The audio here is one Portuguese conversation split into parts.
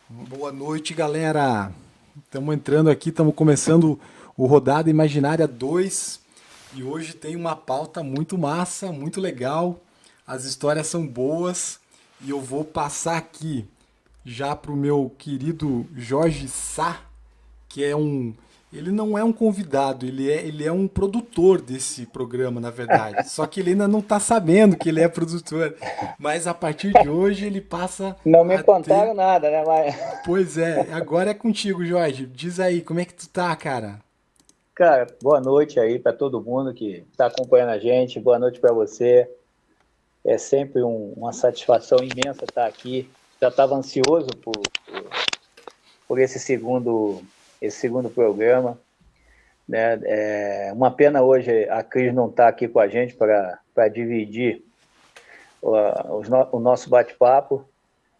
Boa noite, galera. Estamos entrando aqui, estamos começando o Rodada Imaginária 2 e hoje tem uma pauta muito massa, muito legal. As histórias são boas e eu vou passar aqui já para o meu querido Jorge Sá, que é um. Ele não é um convidado, ele é um produtor desse programa, na verdade. Só que ele ainda não está sabendo que ele é produtor. Mas a partir de hoje ele passa Não me a ter. contaram nada, né? Mas, Pois é, agora é contigo, Jorge. Diz aí, como é que tu tá, cara? cara, boa noite aí para todo mundo que está acompanhando a gente. Boa noite para você. É sempre uma satisfação imensa estar aqui. Já estava ansioso por esse segundo programa, né? É uma pena hoje a Cris não estar aqui com a gente para dividir o nosso bate-papo,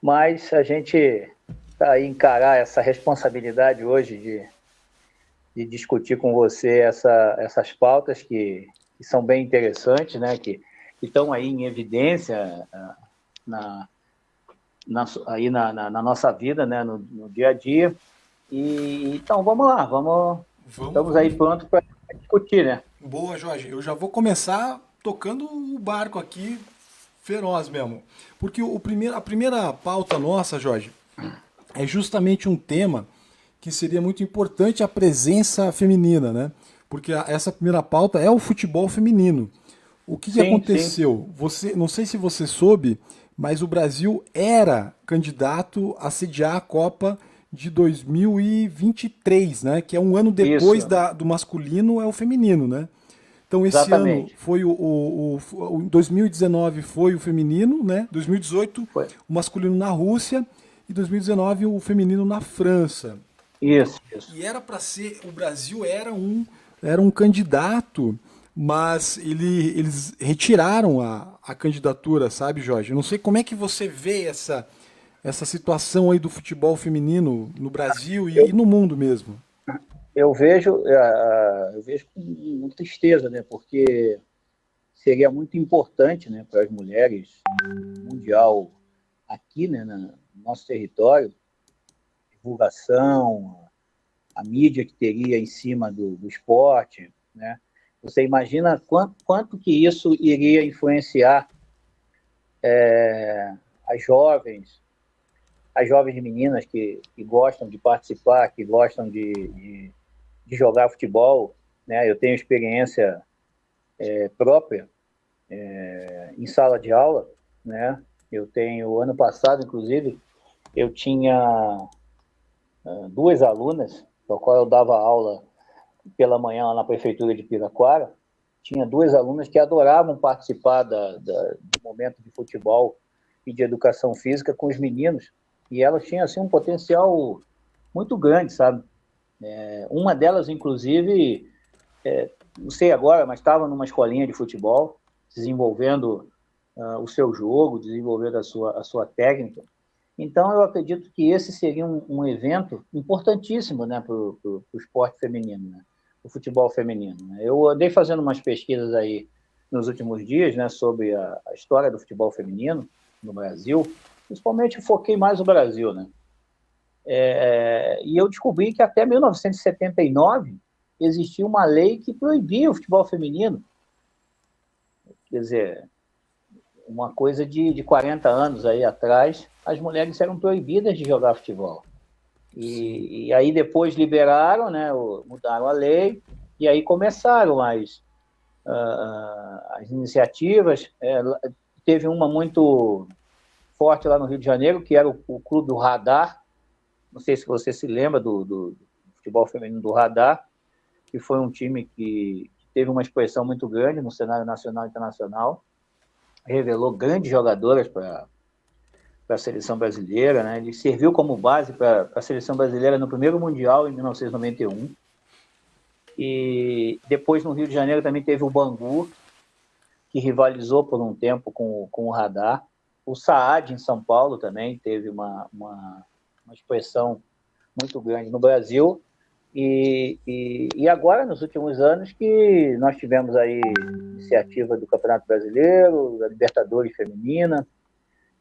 mas a gente está aí encarar essa responsabilidade hoje de discutir com você essas pautas que são bem interessantes, né? Que estão aí em evidência na, na nossa vida, né? No dia a dia. Então, vamos lá, Vamos, estamos aí vamos. prontos para discutir, né? Boa, Jorge. Eu já vou começar tocando o barco aqui, feroz mesmo. Porque a primeira pauta nossa, Jorge, é justamente um tema que seria muito importante a presença feminina, né? Porque essa primeira pauta é o futebol feminino. O que Sim, sim, aconteceu? Você, não sei se você soube, mas o Brasil era candidato a sediar a Copa de 2023, né? Que é um ano depois isso, do masculino, é o feminino, né? Então esse ano exatamente. foi o 2019 foi o feminino, né? 2018 Foi. o masculino na Rússia e 2019 o feminino na França. Isso. E era para ser, o Brasil era um candidato, mas eles retiraram a candidatura, sabe, Jorge? Eu não sei como é que você vê essa situação aí do futebol feminino no Brasil e no mundo mesmo. Eu vejo com muita tristeza, né? Porque seria muito importante, né, para as mulheres mundial aqui, né, no nosso território, divulgação, a mídia que teria em cima do esporte, né? Você imagina quanto que isso iria influenciar as jovens, as jovens meninas que gostam de participar, que gostam de jogar futebol, né? Eu tenho experiência própria em sala de aula, né? Eu tenho, ano passado, inclusive, eu tinha duas alunas, para qual eu dava aula pela manhã lá na prefeitura de Piraquara. Tinha duas alunas que adoravam participar do momento de futebol e de educação física com os meninos, e elas tinham assim um potencial muito grande, sabe? Uma delas, inclusive, não sei agora, mas estava numa escolinha de futebol, desenvolvendo o seu jogo, desenvolvendo a sua técnica. Então, eu acredito que esse seria um evento importantíssimo, né, para o esporte feminino, né, o futebol feminino. Né. Eu andei fazendo umas pesquisas aí nos últimos dias, né, sobre a história do futebol feminino no Brasil, principalmente foquei mais no Brasil, né. E eu descobri que até 1979 existia uma lei que proibia o futebol feminino. Quer dizer, uma coisa de 40 anos aí atrás, as mulheres eram proibidas de jogar futebol. Sim. E aí depois liberaram, né, mudaram a lei, e aí começaram as iniciativas. Teve uma muito forte lá no Rio de Janeiro, que era o Clube do Radar. Não sei se você se lembra do futebol feminino do Radar, que foi um time que teve uma expressão muito grande no cenário nacional e internacional, revelou grandes jogadoras para a seleção brasileira, né? Ele serviu como base para a seleção brasileira no primeiro Mundial, em 1991. E depois, no Rio de Janeiro, também teve o Bangu, que rivalizou por um tempo com o Radar. O Saad, em São Paulo, também teve uma expressão muito grande no Brasil. E agora, nos últimos anos, que nós tivemos aí iniciativa do Campeonato Brasileiro, da Libertadores Feminina,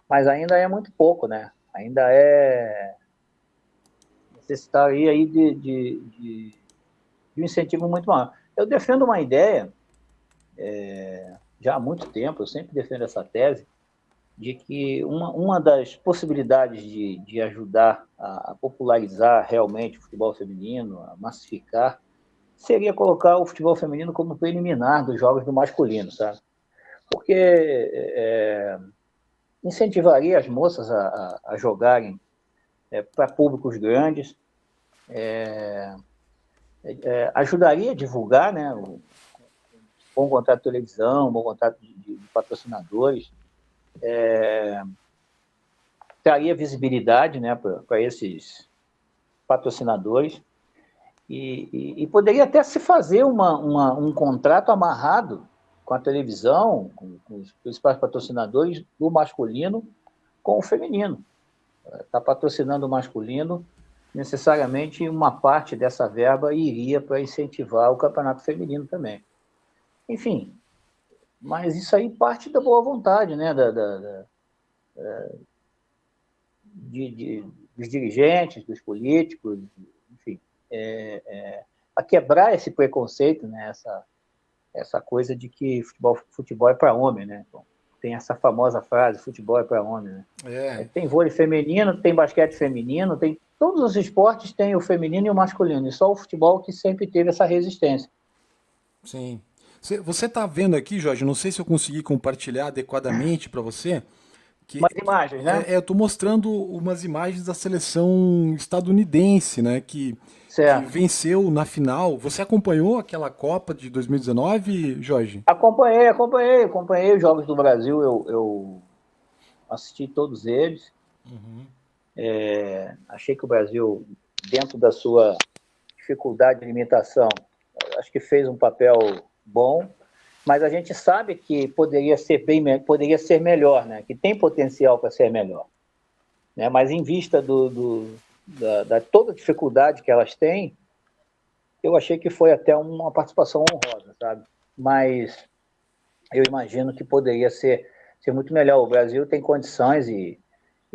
mas ainda é muito pouco, né? Ainda é. necessitaria aí de um incentivo muito maior. Eu defendo uma ideia, já há muito tempo, eu sempre defendo essa tese, de que uma das possibilidades de ajudar a popularizar realmente o futebol feminino, a massificar, seria colocar o futebol feminino como preliminar dos jogos do masculino, sabe? Porque incentivaria as moças a jogarem para públicos grandes, ajudaria a divulgar, né, um bom contrato de televisão, um bom contrato de patrocinadores, traria visibilidade, né, para esses patrocinadores e poderia até se fazer um contrato amarrado com a televisão, com os principais patrocinadores do masculino com o feminino. Está patrocinando o masculino, necessariamente uma parte dessa verba iria para incentivar o campeonato feminino também. Enfim, mas isso aí parte da boa vontade, né, dos dirigentes, dos políticos, enfim, a quebrar esse preconceito, né, essa coisa de que futebol é para homem, né? Bom, tem essa famosa frase, futebol é para homem, né? Tem vôlei feminino, tem basquete feminino, tem todos os esportes têm o feminino e o masculino, e só o futebol que sempre teve essa resistência. Sim. Você está vendo aqui, Jorge, não sei se eu consegui compartilhar adequadamente para você. Umas imagens, né? Eu estou mostrando umas imagens da seleção estadunidense, né? Que venceu na final. Você acompanhou aquela Copa de 2019, Jorge? Acompanhei os jogos do Brasil, eu assisti todos eles. Achei que o Brasil, dentro da sua dificuldade de limitação, acho que fez um papel bom, mas a gente sabe que poderia ser melhor, né? Que tem potencial para ser melhor, né? Mas em vista da toda a dificuldade que elas têm, eu achei que foi até uma participação honrosa, sabe? Mas eu imagino que poderia ser muito melhor. O Brasil tem condições e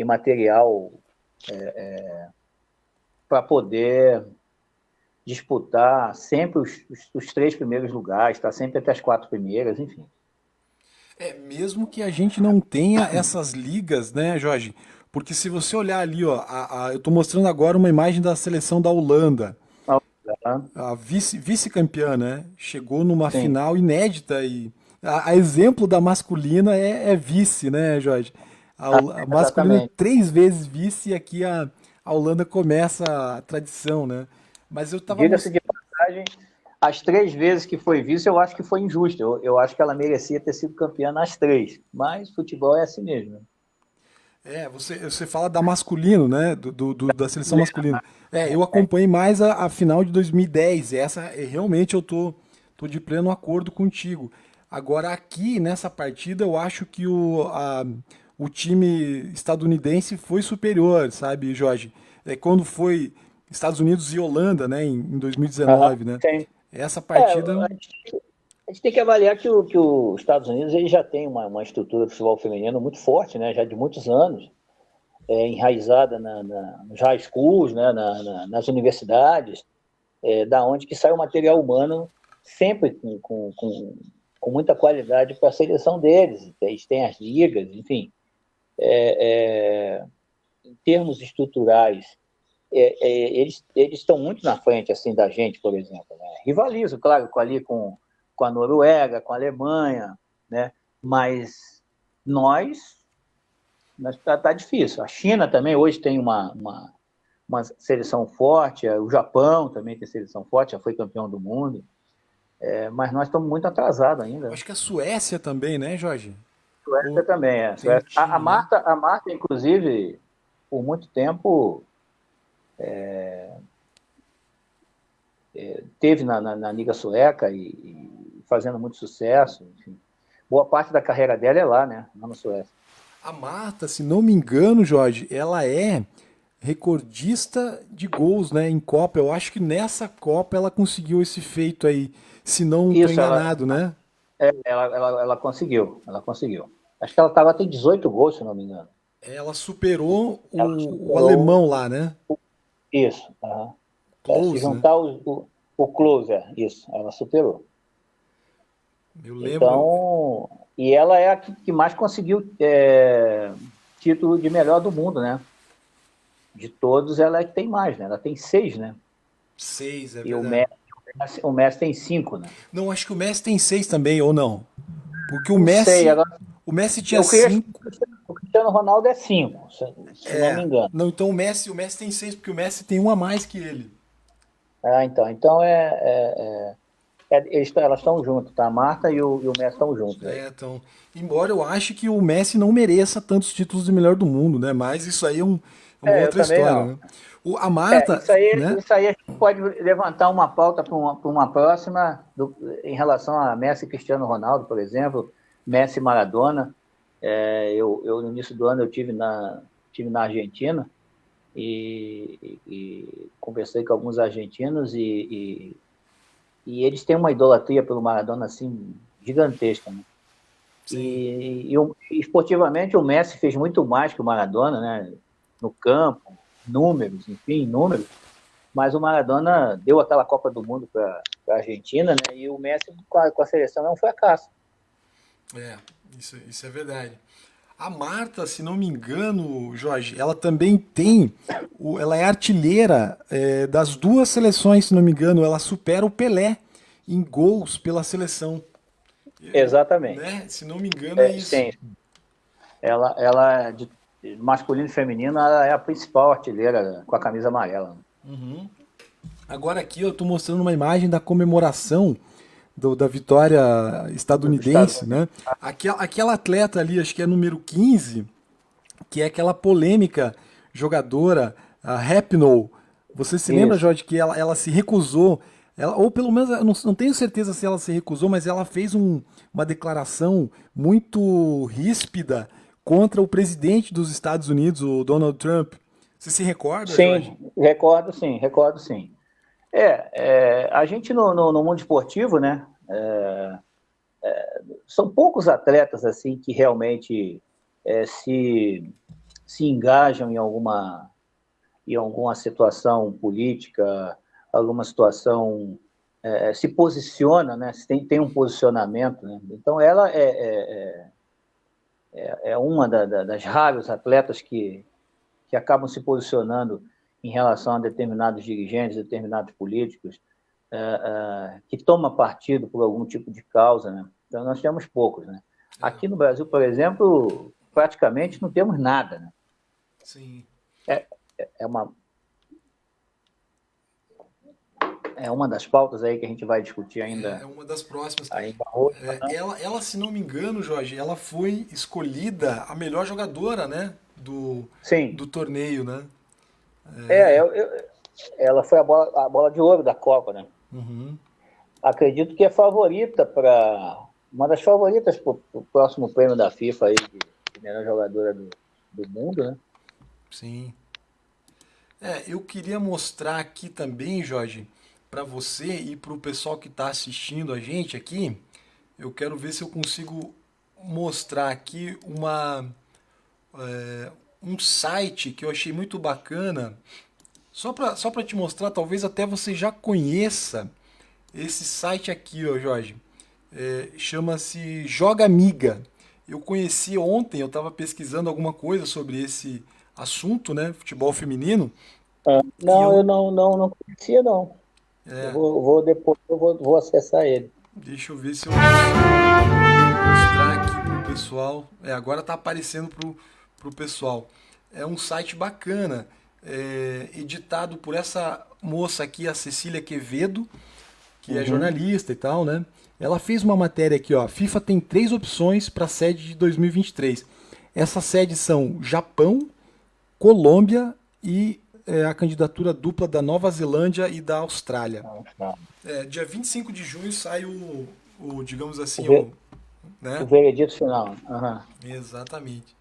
material para poder disputar sempre os 3 primeiros lugares, estar sempre entre as 4 primeiras, enfim. Mesmo que a gente não tenha essas ligas, né, Jorge? Porque se você olhar ali, ó, eu estou mostrando agora uma imagem da seleção da Holanda. A vice-campeã, né? Chegou numa final inédita e a exemplo da masculina é vice, né, Jorge? A masculina é 3 vezes vice e aqui a Holanda começa a tradição, né? Mas eu tava Diga-se de passagem, as 3 vezes que foi vice, eu acho que foi injusto. Eu acho que ela merecia ter sido campeã nas 3. Mas futebol é assim mesmo. Você fala da masculino, né? Da seleção masculina. Eu acompanhei mais a final de 2010. Essa realmente eu tô de pleno acordo contigo. Agora aqui nessa partida eu acho que o time estadunidense foi superior, sabe, Jorge? Quando foi Estados Unidos e Holanda, né, em 2019, né? Sim. Essa partida. A gente tem que avaliar que os Estados Unidos ele já tem uma estrutura de futebol feminino muito forte, né, já de muitos anos, enraizada nos high schools, né, nas universidades, da onde que sai o material humano sempre com muita qualidade para a seleção deles. Eles têm as ligas, enfim. Em termos estruturais, eles estão muito na frente assim da gente, por exemplo, né? Rivalizo, claro, com a Noruega, com a Alemanha, né? Mas tá difícil. A China também hoje tem uma seleção forte, o Japão também tem seleção forte, já foi campeão do mundo, mas nós estamos muito atrasados ainda. Acho que a Suécia também, né, Jorge? Suécia também, Suécia. A Marta, inclusive, por muito tempo teve na Liga Sueca e fazendo muito sucesso. Enfim. Boa parte da carreira dela é lá, né? Lá na Suécia. A Marta, se não me engano, Jorge, ela é recordista de gols, né, em Copa. Eu acho que nessa Copa ela conseguiu esse feito aí, se não estou enganado, né? Ela conseguiu. Acho que ela tem 18 gols, se não me engano. Ela superou o alemão lá, né? Isso. Aham. Se Close, né? juntar o closer, isso, ela superou. Eu lembro. Então, e ela é a que mais conseguiu título de melhor do mundo, né? De todos, ela é que tem mais, né? Ela tem 6, né? 6, é E verdade. O Messi tem 5, né? Não, acho que o Messi tem 6 também, ou não? Porque Não sei, agora O Messi tinha eu queria. 5. O Cristiano Ronaldo é 5, se não me É. engano. Não, então o Messi tem 6 porque o Messi tem um a mais que ele. Ah, então elas estão juntas, tá? A Marta e o Messi estão juntos aí. É, então, embora eu ache que o Messi não mereça tantos títulos de melhor do mundo, né? Mas isso aí é uma Eu outra também história, não. né? A Marta, né? Isso aí a gente pode levantar uma pauta para uma próxima em relação a Messi e Cristiano Ronaldo, por exemplo, Messi e Maradona. No início do ano eu tive na Argentina e conversei com alguns argentinos e eles têm uma idolatria pelo Maradona assim gigantesca, né? Sim, Esportivamente o Messi fez muito mais que o Maradona, né? No campo, números, enfim, números. Mas o Maradona deu aquela Copa do Mundo para a Argentina, né? E o Messi com a seleção é um fracasso. é, isso é verdade. A Marta, se não me engano, Jorge, ela também tem. Ela é artilheira das duas seleções, se não me engano. Ela supera o Pelé em gols pela seleção. Exatamente. Né? Se não me engano, é isso. Sim, ela de masculino e feminino, ela é a principal artilheira com a camisa amarela. Agora aqui eu estou mostrando uma imagem da comemoração da vitória Dos Estados estadunidense, Unidos. né? Aquela atleta ali, acho que é número 15, que é aquela polêmica jogadora, a Rapinoe. Você se lembra, Isso. Jorge, que ela se recusou, ou pelo menos, eu não tenho certeza se ela se recusou, mas ela fez uma declaração muito ríspida contra o presidente dos Estados Unidos, o Donald Trump. Você se recorda, Jorge? Sim, recordo sim. A gente no mundo esportivo, né? São poucos atletas assim que realmente se engajam em alguma situação política, alguma situação se posiciona, né? Tem um posicionamento, né? Então ela é uma das raros atletas que acabam se posicionando em relação a determinados dirigentes, determinados políticos, que toma partido por algum tipo de causa, né? Então nós temos poucos, né? Aqui no Brasil, por exemplo, praticamente não temos nada, né? Sim. É, é uma é uma das pautas aí que a gente vai discutir É ainda uma das próximas. ainda hoje. Se não me engano, Jorge, ela foi escolhida a melhor jogadora, né? Sim, Do torneio, né? ela foi a bola de ouro da Copa, né? Acredito que é favorita para uma das favoritas para o próximo prêmio da FIFA aí de melhor jogadora do mundo, né? Sim. Eu queria mostrar aqui também, Jorge, para você e para o pessoal que está assistindo a gente aqui, eu quero ver se eu consigo mostrar aqui um site que eu achei muito bacana. Só para te mostrar, talvez até você já conheça esse site aqui, ó, Jorge. Chama-se Joga Amiga. Eu conheci ontem, eu estava pesquisando alguma coisa sobre esse assunto, né? Futebol feminino. E Não, eu não conhecia, não. Vou acessar ele. deixa eu ver se eu consigo mostrar aqui pro pessoal. Agora tá aparecendo pro pessoal. É um site bacana, editado por essa moça aqui, a Cecília Quevedo, que é Uhum. jornalista e tal, né? Ela fez uma matéria aqui, ó. FIFA tem 3 opções para a sede de 2023. Essas sedes são Japão, Colômbia e a candidatura dupla da Nova Zelândia e da Austrália. Tá. Dia 25 de junho sai digamos O, assim, ver, o né? veredito final. Uhum. Exatamente.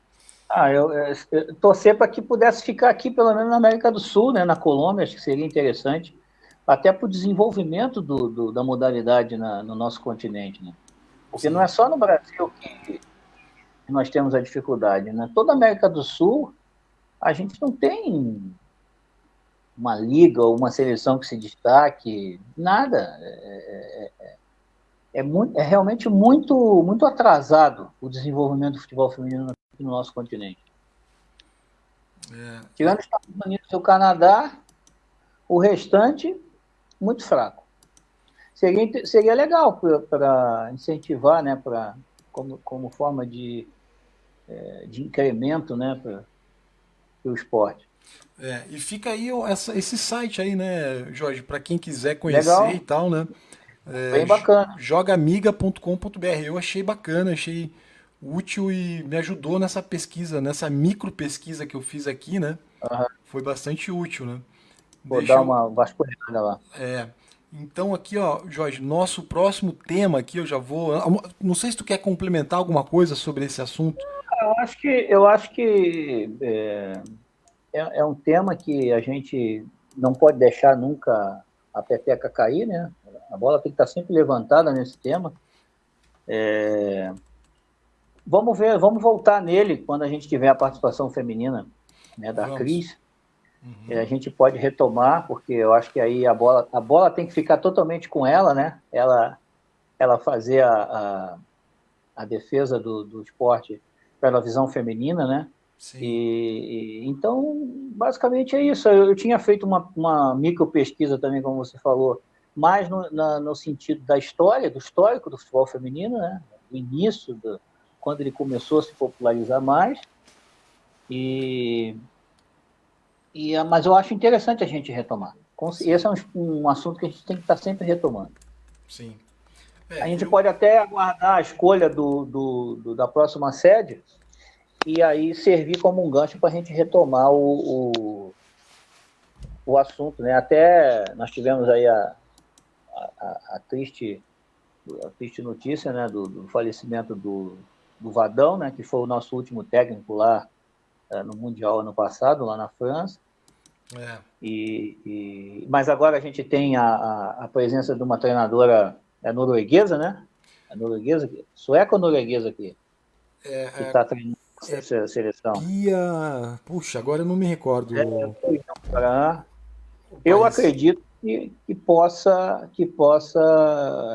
Eu torcer para que pudesse ficar aqui, pelo menos na América do Sul, né, na Colômbia, acho que seria interessante, até para o desenvolvimento da modalidade no nosso continente, né? Porque não é Sim, só no Brasil que nós temos a dificuldade, né? Toda a América do Sul, a gente uma liga ou uma seleção que se destaque, nada. É realmente muito atrasado o desenvolvimento do futebol feminino aqui no nosso continente. Tirando os Estados Unidos e o Canadá, o restante, muito fraco. Seria legal para incentivar, né, como forma de incremento, né, para o esporte. E fica aí esse site aí, né, Jorge, para quem quiser conhecer Legal. e tal, né? Bem bacana. Jogamiga.com.br. Eu achei bacana, achei útil e me ajudou nessa pesquisa, nessa micro pesquisa que eu fiz aqui, né? Uhum. Foi bastante útil, né? Vou Deixa dar eu. uma vasculhada lá. Então aqui, ó, Jorge, nosso próximo tema aqui, eu já vou. Não sei se tu quer complementar alguma coisa sobre esse assunto. Eu acho que é um tema que a gente não pode deixar nunca a peteca cair, né? A bola tem que estar sempre levantada nesse tema. Vamos voltar nele quando a gente tiver a participação feminina, né, da Vamos. Cris. A gente pode retomar, porque eu acho que aí a bola tem que ficar totalmente com ela, né? Ela fazer a defesa do esporte pela visão feminina, né? Sim. Então, basicamente é isso. Eu tinha feito uma micro pesquisa também, como você falou, mais no sentido da história, do histórico do futebol feminino, né? Do início, quando ele começou a se popularizar mais. Mas eu acho interessante a gente retomar. Esse é um assunto que a gente tem que estar sempre retomando. Sim. A gente pode até aguardar a escolha da próxima sede e aí servir como um gancho para a gente retomar o assunto, né? Até nós tivemos aí a triste notícia, né, do falecimento do Vadão, né, que foi o nosso último técnico lá no Mundial ano passado, lá na França. Mas agora a gente tem a presença de uma treinadora norueguesa, né? A norueguesa, sueca ou norueguesa aqui? Que está treinando essa seleção. Pia. Puxa, agora eu não me recordo. Eu acredito que possa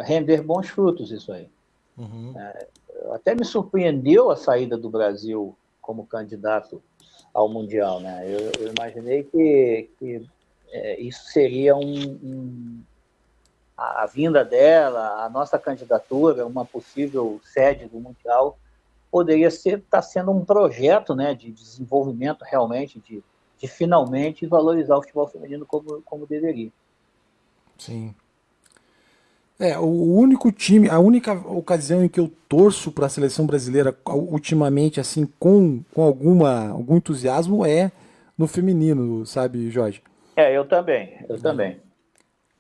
render bons frutos isso aí. Até me surpreendeu a saída do Brasil como candidato ao Mundial, né? Eu imaginei que isso seria a vinda dela, a nossa candidatura, uma possível sede do Mundial, poderia estar sendo um projeto, né, de desenvolvimento realmente, de finalmente valorizar o futebol feminino como deveria. Sim. O único time, a única ocasião em que eu torço para a seleção brasileira ultimamente, assim, com algum entusiasmo, é no feminino, sabe, Jorge? Eu também.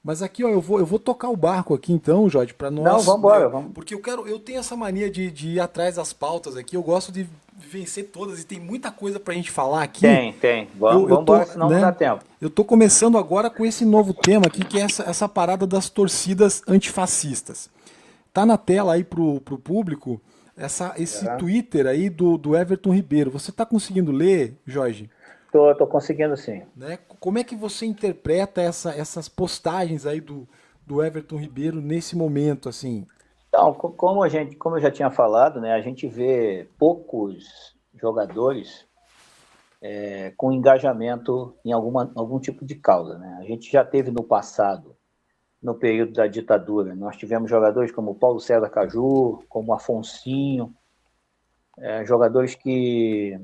Mas aqui, ó, eu vou tocar o barco aqui então, Jorge, para nós. Não, vamos embora, vamos. Porque eu tenho essa mania de ir atrás das pautas aqui, eu gosto de vencer todas e tem muita coisa pra gente falar aqui. Tem. Vamos embora, senão não dá tempo. Eu tô começando agora com esse novo tema aqui, que é essa parada das torcidas antifascistas. Tá na tela aí pro público esse Twitter aí do Everton Ribeiro. Você tá conseguindo ler, Jorge? Tô conseguindo sim. Né? Como é que você interpreta essas postagens aí do Everton Ribeiro nesse momento, assim? Então, como eu já tinha falado, né, a gente vê poucos jogadores com engajamento em algum tipo de causa, né? A gente já teve no passado, no período da ditadura, nós tivemos jogadores como Paulo César Caju, como Afonsinho, jogadores que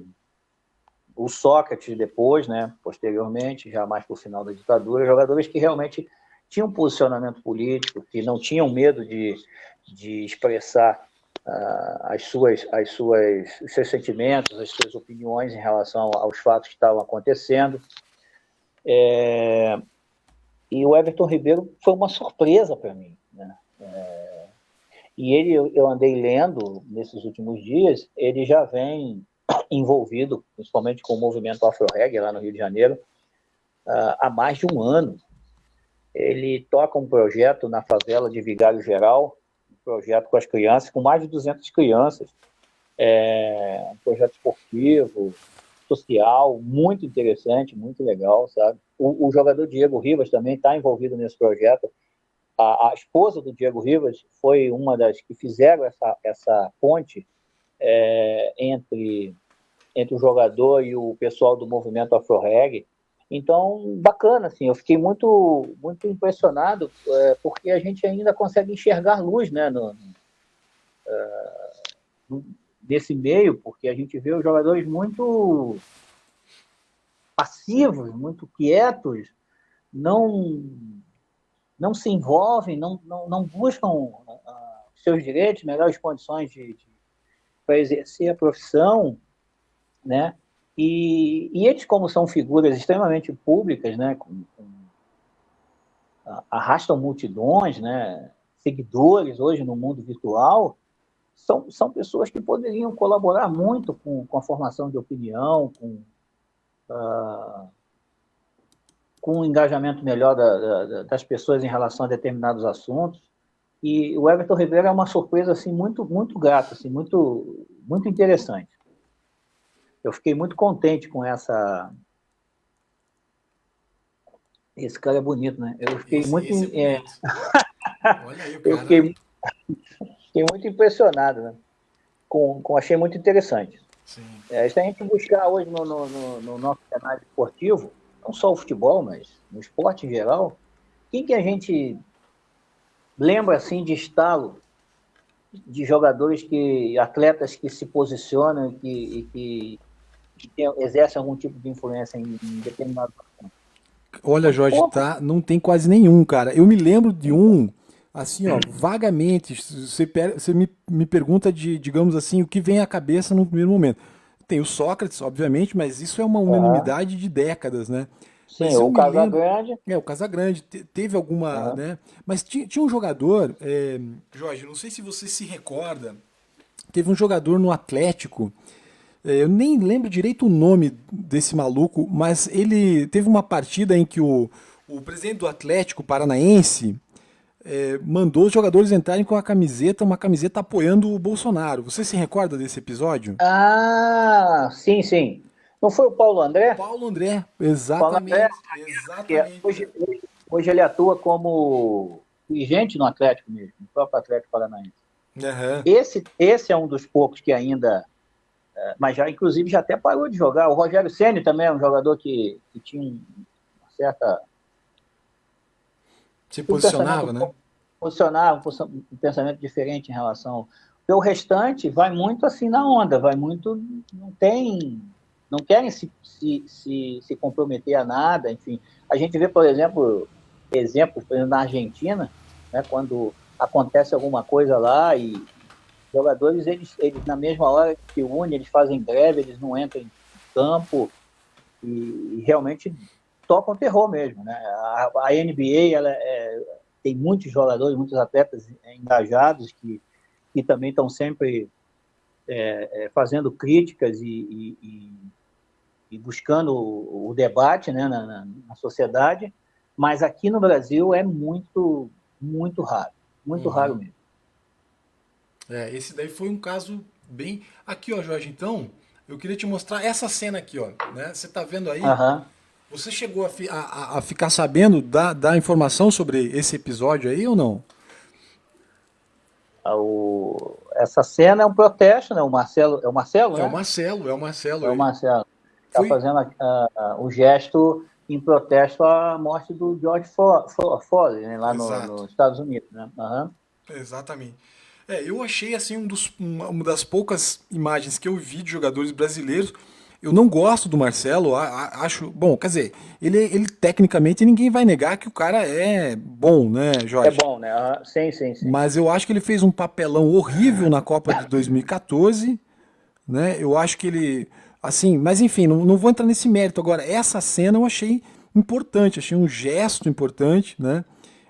o Sócrates depois, né, posteriormente, já mais para o final da ditadura, jogadores que realmente tinham um posicionamento político, que não tinham medo de expressar os seus sentimentos, as suas opiniões em relação aos fatos que estavam acontecendo. E o Everton Ribeiro foi uma surpresa para mim, né? E eu andei lendo nesses últimos dias, ele já vem envolvido, principalmente com o movimento Afro-Reggae lá no Rio de Janeiro, há mais de um ano. Ele toca um projeto na favela de Vigário Geral, um projeto com as crianças, com mais de 200 crianças, um projeto esportivo, social, muito interessante, muito legal, sabe? O jogador Diego Rivas também está envolvido nesse projeto. A esposa do Diego Rivas foi uma das que fizeram essa ponte entre o jogador e o pessoal do movimento Afro-Reggae. Então, bacana, assim, eu fiquei muito, muito impressionado, porque a gente ainda consegue enxergar luz, né, nesse meio, porque a gente vê os jogadores muito passivos, muito quietos, não, não se envolvem, não buscam seus direitos, melhores condições para exercer a profissão, né? E eles, como são figuras extremamente públicas, né, arrastam multidões, né, seguidores hoje no mundo virtual, são pessoas que poderiam colaborar muito com a formação de opinião, com um engajamento melhor das pessoas em relação a determinados assuntos. E o Everton Ribeiro é uma surpresa assim, muito, muito grata, assim, muito, muito interessante. Eu fiquei muito contente com essa... Esse cara é bonito, né? Eu fiquei muito... Esse é bonito. Olha aí o eu cara. fiquei muito impressionado, né? Achei muito interessante. Sim. Se a gente buscar hoje no nosso cenário esportivo, não só o futebol, mas no esporte em geral, quem que a gente lembra assim de estalo de jogadores atletas que se posicionam e que exercem algum tipo de influência em determinado assunto? Olha, Muito Jorge, pouco. tá, não tem quase nenhum, cara. Eu me lembro de um, assim, ó, vagamente. Você me pergunta de, digamos assim, o que vem à cabeça no primeiro momento. Tem o Sócrates, obviamente, mas isso é uma Uhum. unanimidade de décadas, né? Sim, Mas eu o me lembro. Casagrande. O Casagrande teve alguma, Uhum. né? Mas tinha um jogador, Jorge, não sei se você se recorda, teve um jogador no Atlético. Eu nem lembro direito o nome desse maluco, mas ele teve uma partida em que o presidente do Atlético Paranaense mandou os jogadores entrarem com uma camiseta apoiando o Bolsonaro. Você se recorda desse episódio? Ah, sim, sim. Não foi o Paulo André? Paulo André, Paulo André, exatamente, que exatamente, cara. hoje ele atua como dirigente no Atlético mesmo, no próprio Atlético Paranaense. Aham. Esse é um dos poucos que ainda, mas já inclusive já até parou de jogar. O Rogério Ceni também é um jogador que tinha uma certa Se um pensamento posicionava, um né? pouco posicionar, um pensamento diferente em relação. O restante vai muito assim na onda, vai muito, não querem se comprometer a nada, enfim. A gente vê, por exemplo, na Argentina, né, quando acontece alguma coisa lá e jogadores, eles na mesma hora que se unem, eles fazem greve, eles não entram em campo e realmente tocam terror mesmo, né? A NBA, tem muitos jogadores, muitos atletas engajados que também estão sempre fazendo críticas e buscando o debate, né, na sociedade, mas aqui no Brasil é muito, muito raro mesmo. Esse daí foi um caso bem. Aqui, ó, Jorge, então, eu queria te mostrar essa cena aqui, ó. Né? Você tá vendo aí? Uhum. Você chegou a ficar sabendo da informação sobre esse episódio aí ou não? Essa cena é um protesto, né? É o Marcelo, É o né? Marcelo, é o Marcelo. É o Marcelo. Está Foi fazendo o gesto em protesto à morte do George Floyd, né? Lá exato, nos Estados Unidos, né? Uhum. exatamente. Eu achei assim uma das poucas imagens que eu vi de jogadores brasileiros. Eu não gosto do Marcelo, acho. Bom, quer dizer, ele tecnicamente ninguém vai negar que o cara é bom, né, É Jorge? bom, né? Uhum. Sim, sim, sim. Mas eu acho que ele fez um papelão horrível na Copa de 2014, né? Eu acho que ele, assim, mas enfim, não vou entrar nesse mérito agora. Essa cena eu achei importante, achei um gesto importante, né?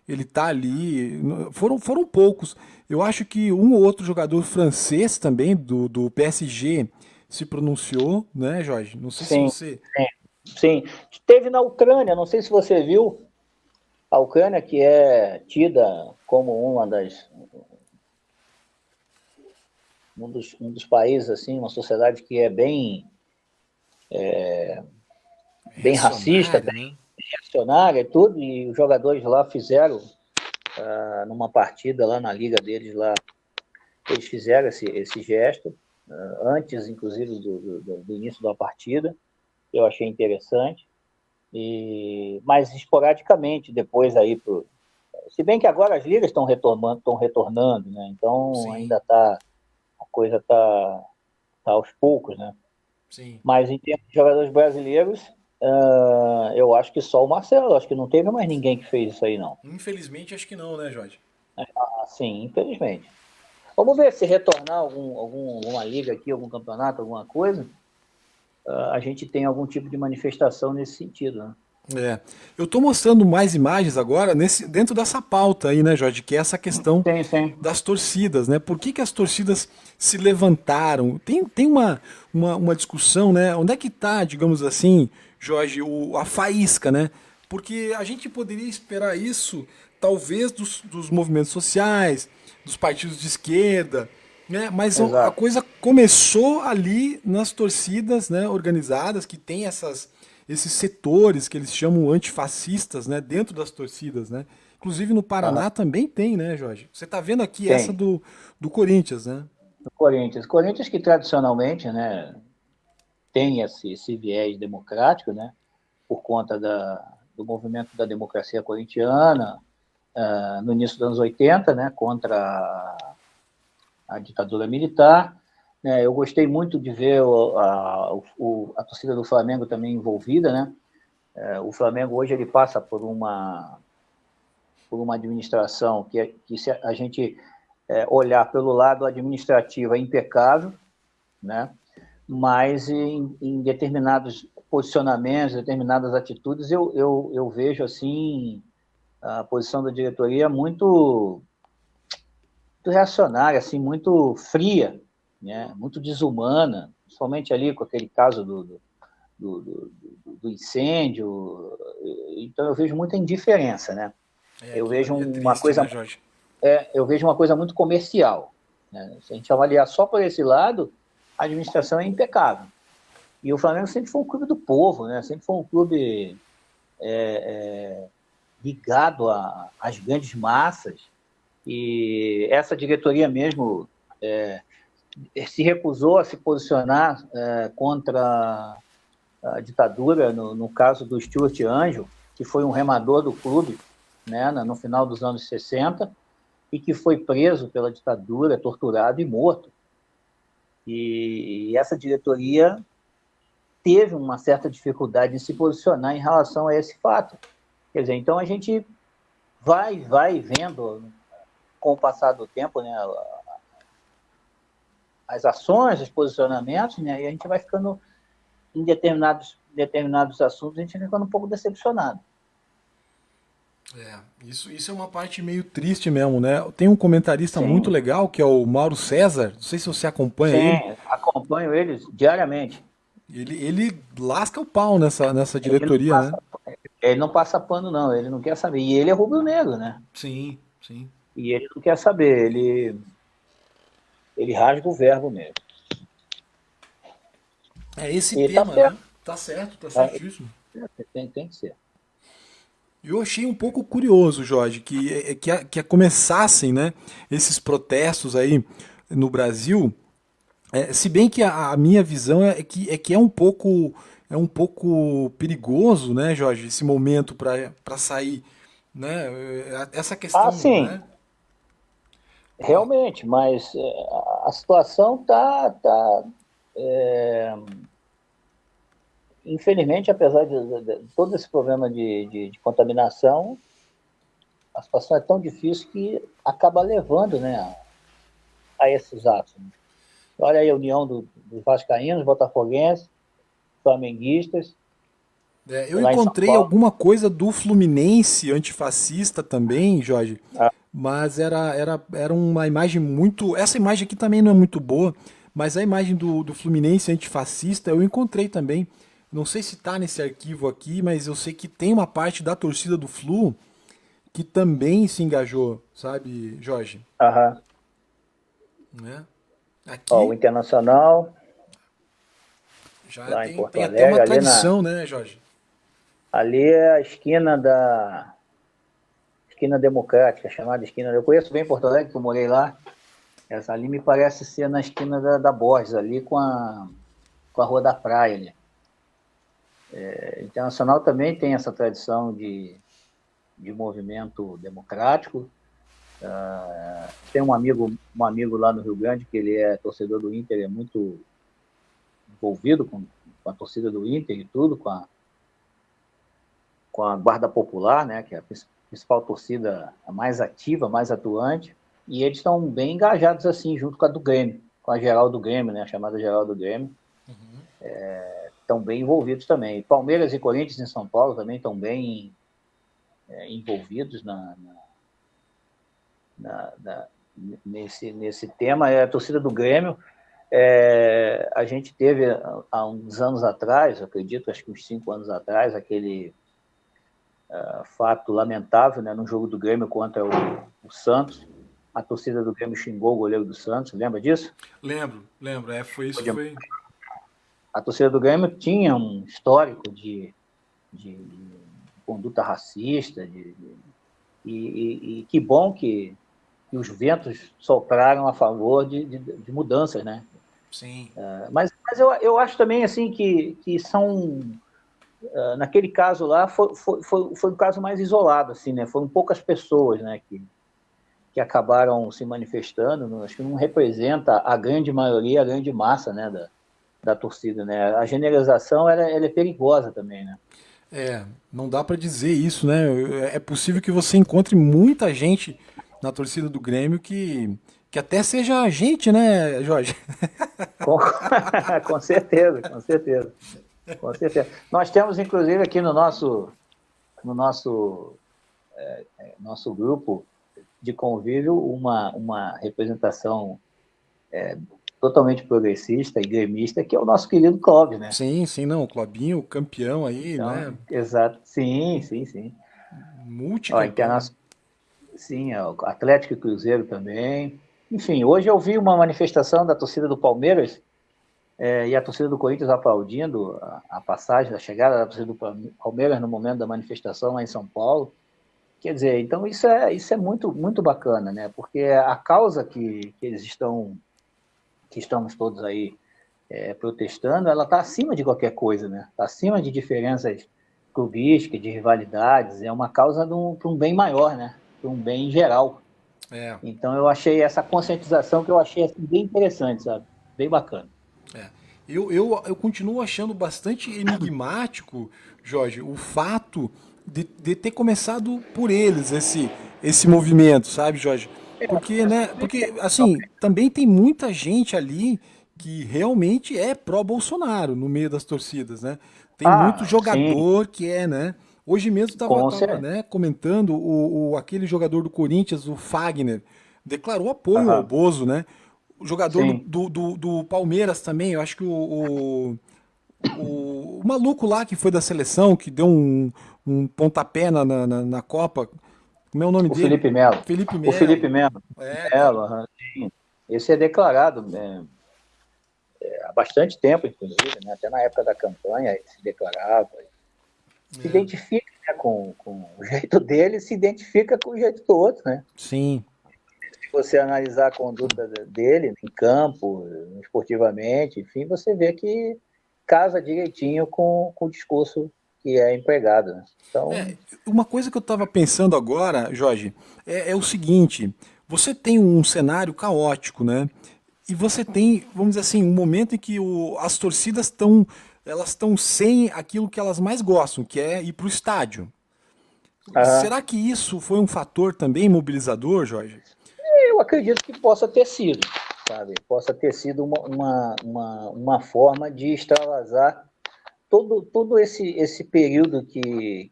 Ele tá ali, foram poucos. Eu acho que um ou outro jogador francês também do PSG se pronunciou, né, Jorge? Não sei se Sim, você. sim. Teve na Ucrânia, não sei se você viu, a Ucrânia, que é tida como um dos países, assim, uma sociedade que é bem bem racista, Reacionária, bem né? reacionária e tudo, e os jogadores lá fizeram, numa partida lá na liga deles lá, eles fizeram esse gesto, antes, inclusive, do início da partida, eu achei interessante, mas esporadicamente, depois aí, se bem que agora as ligas estão retornando, né? Então Sim, ainda a coisa tá aos poucos, né? sim. Mas em termos de jogadores brasileiros, eu acho que só o Marcelo, acho que não teve mais ninguém que fez isso aí, não. Infelizmente, acho que não, né, Jorge? Assim, infelizmente. Vamos ver se retornar alguma liga aqui, algum campeonato, alguma coisa, a gente tem algum tipo de manifestação nesse sentido, né? É. Eu estou mostrando mais imagens agora dentro dessa pauta aí, né, Jorge? Que é essa questão Sim, sim. das torcidas, né? Por que, que as torcidas se levantaram? Tem uma discussão, né? Onde é que está, digamos assim, Jorge, a faísca, né? Porque a gente poderia esperar isso, talvez, dos movimentos sociais, dos partidos de esquerda, né? Mas a Exato. coisa começou ali nas torcidas, né, organizadas, que tem esses setores que eles chamam antifascistas, né, dentro das torcidas, né? Inclusive no Aham. Paraná também tem, né, Jorge? Você está vendo aqui essa Tem. do Corinthians, né? O Corinthians. Corinthians que tradicionalmente, né, tem esse viés democrático, né, por conta do movimento da democracia corintiana, no início dos anos 80, né, contra a ditadura militar. Eu gostei muito de ver a torcida do Flamengo também envolvida, né? O Flamengo hoje ele passa por uma administração que se a gente olhar pelo lado administrativo é impecável, né? Mas em determinados posicionamentos, determinadas atitudes, eu vejo assim a posição da diretoria muito reacionária, assim, muito fria, né? Muito desumana, principalmente ali com aquele caso do incêndio. Então eu vejo muita indiferença, né? É, Eu aquilo vejo ali é uma triste, coisa, né, Jorge? eu vejo uma coisa muito comercial, né? Se a gente avaliar só por esse lado, a administração é impecável. E o Flamengo sempre foi um clube do povo, né? Sempre foi um clube ligado às grandes massas. E essa diretoria mesmo se recusou a se posicionar contra a ditadura, no caso do Stuart Angel, que foi um remador do clube, né, no final dos anos 60, e que foi preso pela ditadura, torturado e morto. E essa diretoria teve uma certa dificuldade em se posicionar em relação a esse fato. Quer dizer, então a gente vai vendo, com o passar do tempo, né, as ações, os posicionamentos, né, e a gente vai ficando em determinados assuntos, a gente fica um pouco decepcionado. É, isso é uma parte meio triste mesmo, né? Tem um comentarista muito Sim, legal que é o Mauro César, não sei se você acompanha ele. sim, acompanho eles diariamente. Ele lasca o pau nessa Ele não diretoria, né? passa, ele não passa pano, não, ele não quer saber. E ele é rubro-negro, né? Sim, sim. E ele não quer saber, ele rasga o verbo mesmo. É esse E tá tema, né? certo, Tá né? certíssimo. Tem que ser. Eu achei um pouco curioso, Jorge, que começassem, né, esses protestos aí no Brasil. Se bem que a minha visão é que é um pouco perigoso, né, Jorge, esse momento para sair, né? Essa Ah, questão, sim, né? Ó, realmente, mas a situação tá infelizmente, apesar de todo esse problema de contaminação, a situação é tão difícil que acaba levando, né, a esses atos. Né? Olha aí a união dos vascaínos, botafoguenses, flamenguistas, eu lá em São encontrei Paulo. alguma coisa do Fluminense antifascista também, Jorge, Ah, mas era uma imagem muito. Essa imagem aqui também não é muito boa, mas a imagem do Fluminense antifascista eu encontrei também. Não sei se está nesse arquivo aqui, mas eu sei que tem uma parte da torcida do Flu que também se engajou, sabe, Jorge? aham. Né? Ó, o Aqui, Internacional, Já lá em tem, Porto tem até uma Alegre. tradição, né, Jorge? Ali é a esquina democrática, chamada esquina. Eu conheço bem Porto Alegre, que eu morei lá. Essa ali me parece ser na esquina da Borges, ali com a Rua da Praia. Ali. Internacional também tem essa tradição de movimento democrático. Tem um amigo lá no Rio Grande que ele é torcedor do Inter, é muito envolvido com a torcida do Inter e tudo, com a Guarda Popular, né, que é a principal torcida, a mais ativa, mais atuante, e eles estão bem engajados assim, junto com a do Grêmio, com a geral do Grêmio, né, a chamada geral do Grêmio, estão bem envolvidos também. Palmeiras e Corinthians em São Paulo também estão bem envolvidos nesse tema. A torcida do Grêmio, a gente teve há uns anos atrás, acredito, acho que uns 5 anos atrás, aquele fato lamentável, né, no jogo do Grêmio contra o Santos. A torcida do Grêmio xingou o goleiro do Santos, lembra disso? Lembro. Foi isso, foi. A torcida do Grêmio tinha um histórico de conduta racista, e que bom que os ventos sopraram a favor de mudanças, né? Sim. Mas eu acho também assim que são naquele caso lá foi um caso mais isolado, assim, né? Foram poucas pessoas, né, que acabaram se manifestando. Acho que não representa a grande maioria, a grande massa, né, da torcida, né? A generalização ela é perigosa também, né? Não dá pra dizer isso, né? É possível que você encontre muita gente na torcida do Grêmio que até seja gente, né, Jorge? Com, com certeza, com certeza, com certeza. Nós temos, inclusive, aqui no nosso grupo de convívio uma representação totalmente progressista e gremista, que é o nosso querido Clóvis, né? Sim, sim, não. O Clobinho, campeão aí, né? Então, exato. Sim, sim, sim. Ó, Multicampeão. sim, ó, Atlético e Cruzeiro também. Enfim, hoje eu vi uma manifestação da torcida do Palmeiras e a torcida do Corinthians aplaudindo a passagem, a chegada da torcida do Palmeiras no momento da manifestação lá em São Paulo. Quer dizer, então isso é muito, muito bacana, né? Porque a causa que eles que estamos todos aí protestando, ela está acima de qualquer coisa, né? Está acima de diferenças clubísticas, de rivalidades. É uma causa para um bem maior, né? Para um bem geral. É, Então eu achei essa conscientização que eu achei assim, bem interessante, sabe? Bem bacana. é. Eu continuo achando bastante enigmático, Jorge, o fato de ter começado por eles esse movimento, sabe, Jorge? Porque, né? Porque, assim, também tem muita gente ali que realmente é pró-Bolsonaro no meio das torcidas, né? Tem muito Ah, sim, jogador que é, né? Hoje mesmo com tava, certeza. né, comentando aquele jogador do Corinthians, o Fagner, declarou apoio ao Aham, Bozo, né? O jogador sim. do Palmeiras também, eu acho que o maluco lá que foi da seleção, que deu um pontapé na Copa, como é o nome O dele? Felipe Melo. Felipe O Felipe Melo. Melo. É, cara. Melo, aham, sim. Esse é declarado há bastante tempo, inclusive, né? Até na época da campanha ele se declarava. Se É, identifica, né, com o jeito dele, se identifica com o jeito do outro, né? sim. Se você analisar a conduta dele em campo, esportivamente, enfim, você vê que casa direitinho com o discurso que é empregado, né? Então, Uma coisa que eu estava pensando agora, Jorge, é o seguinte: você tem um cenário caótico, né? E você tem, vamos dizer assim, um momento em que as torcidas estão sem aquilo que elas mais gostam, que é ir para o estádio. ah, Será que isso foi um fator também mobilizador, Jorge? eu acredito que possa ter sido, sabe? Possa ter sido uma forma de extravasar todo esse período que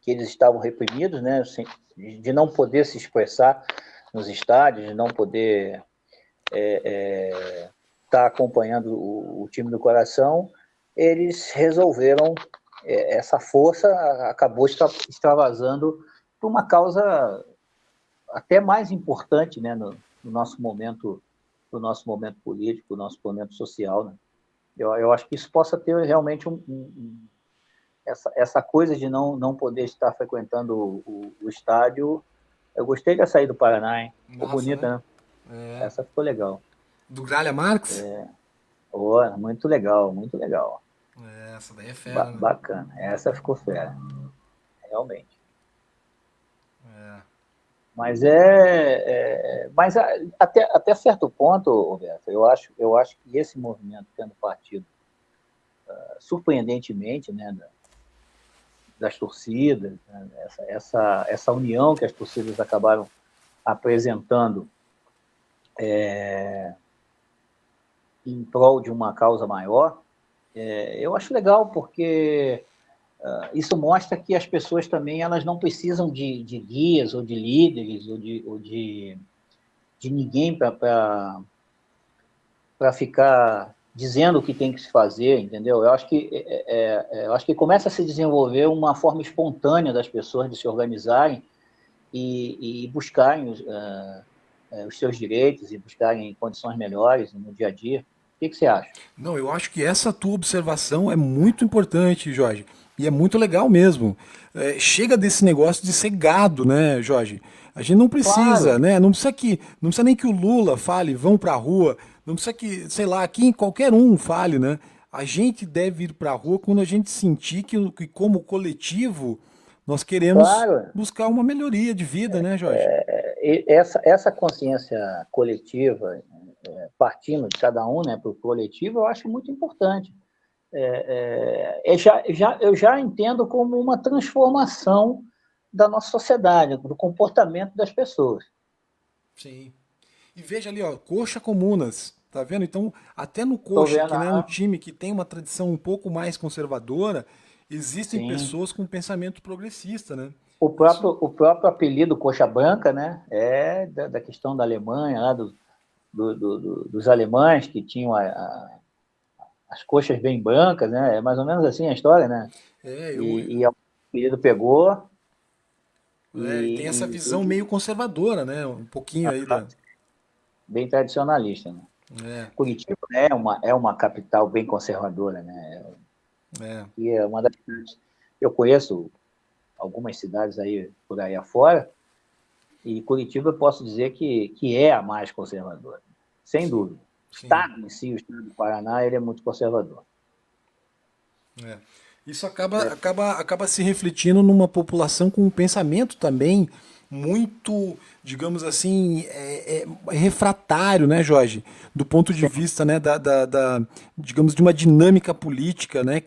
eles estavam reprimidos, né? De não poder se expressar nos estádios, de não poder estar acompanhando o time do coração, eles resolveram, essa força acabou extravasando por uma causa até mais importante, né, no nosso momento político, no nosso momento social, né? Eu acho que isso possa ter realmente essa coisa de não poder estar frequentando o estádio. Eu gostei dessa aí do Paraná, hein? Ficou Massa, né? bonita, né? É. Essa ficou legal. Do Gralha Marx? Oh, muito legal, muito legal. É, essa daí é fera, né? Bacana. Essa ficou fera, realmente. É. Mas até certo ponto, Roberto, eu acho que esse movimento tendo partido surpreendentemente, né, das torcidas, né, essa união que as torcidas acabaram apresentando em prol de uma causa maior, eu acho legal, porque isso mostra que as pessoas também elas não precisam de guias ou de líderes ou de ninguém para ficar dizendo o que tem que se fazer, entendeu? Eu acho que começa a se desenvolver uma forma espontânea das pessoas de se organizarem e buscarem os seus direitos e buscarem condições melhores no dia a dia. O que você acha? Não, eu acho que essa tua observação é muito importante, Jorge. E é muito legal mesmo. É, chega desse negócio de ser gado, né, Jorge? A gente não precisa, Claro, né? Não precisa nem que o Lula fale, vão pra rua. Não precisa que, sei lá, quem qualquer um fale, né? A gente deve ir pra rua quando a gente sentir que como coletivo nós queremos claro. buscar uma melhoria de vida, né, Jorge? Essa consciência coletiva, partindo de cada um, né, para o coletivo, eu acho muito importante. Eu já entendo como uma transformação da nossa sociedade, do comportamento das pessoas. Sim. E veja ali, ó, Coxa Comunas, tá vendo? Então, até no Estou Coxa, vendo, que né, é um time que tem uma tradição um pouco mais conservadora, existem sim. pessoas com pensamento progressista, né? O Isso, próprio, o próprio apelido Coxa Branca, né, é da questão da Alemanha, lá dos alemães que tinham as coxas bem brancas, né? É mais ou menos assim a história, né? é, eu, E o apelido pegou tem essa e visão meio conservadora, né? Um pouquinho aí da. bem tradicionalista, né? É, Curitiba é uma capital bem conservadora, né? é. E é uma das cidades. Eu conheço algumas cidades aí por aí afora, e Curitiba eu posso dizer que é a mais conservadora, sem Sim, dúvida. O sim. estado em si, o estado do Paraná, ele é muito conservador. É. Isso acaba se refletindo numa população com um pensamento também muito, digamos assim, refratário, né, Jorge? Do ponto de vista, né, digamos, de uma dinâmica política, né,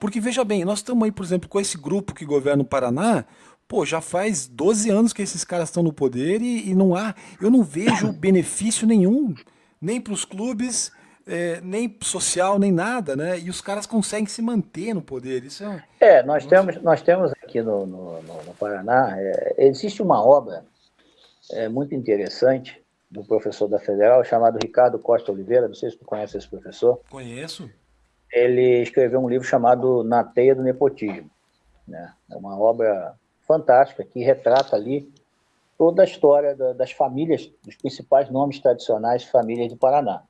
Porque, veja bem, nós estamos aí, por exemplo, com esse grupo que governa o Paraná, pô, já faz 12 anos que esses caras estão no poder e não há, eu não vejo benefício nenhum, nem para os clubes, nem social, nem nada, né? E os caras conseguem se manter no poder. Isso é um Nós negócio. temos, nós temos aqui no Paraná, existe uma obra muito interessante do professor da Federal chamado Ricardo Costa Oliveira, não sei se tu conhece esse professor. Conheço. Ele escreveu um livro chamado Na Teia do Nepotismo, né? É uma obra fantástica que retrata ali toda a história das famílias, dos principais nomes tradicionais de famílias do Paraná,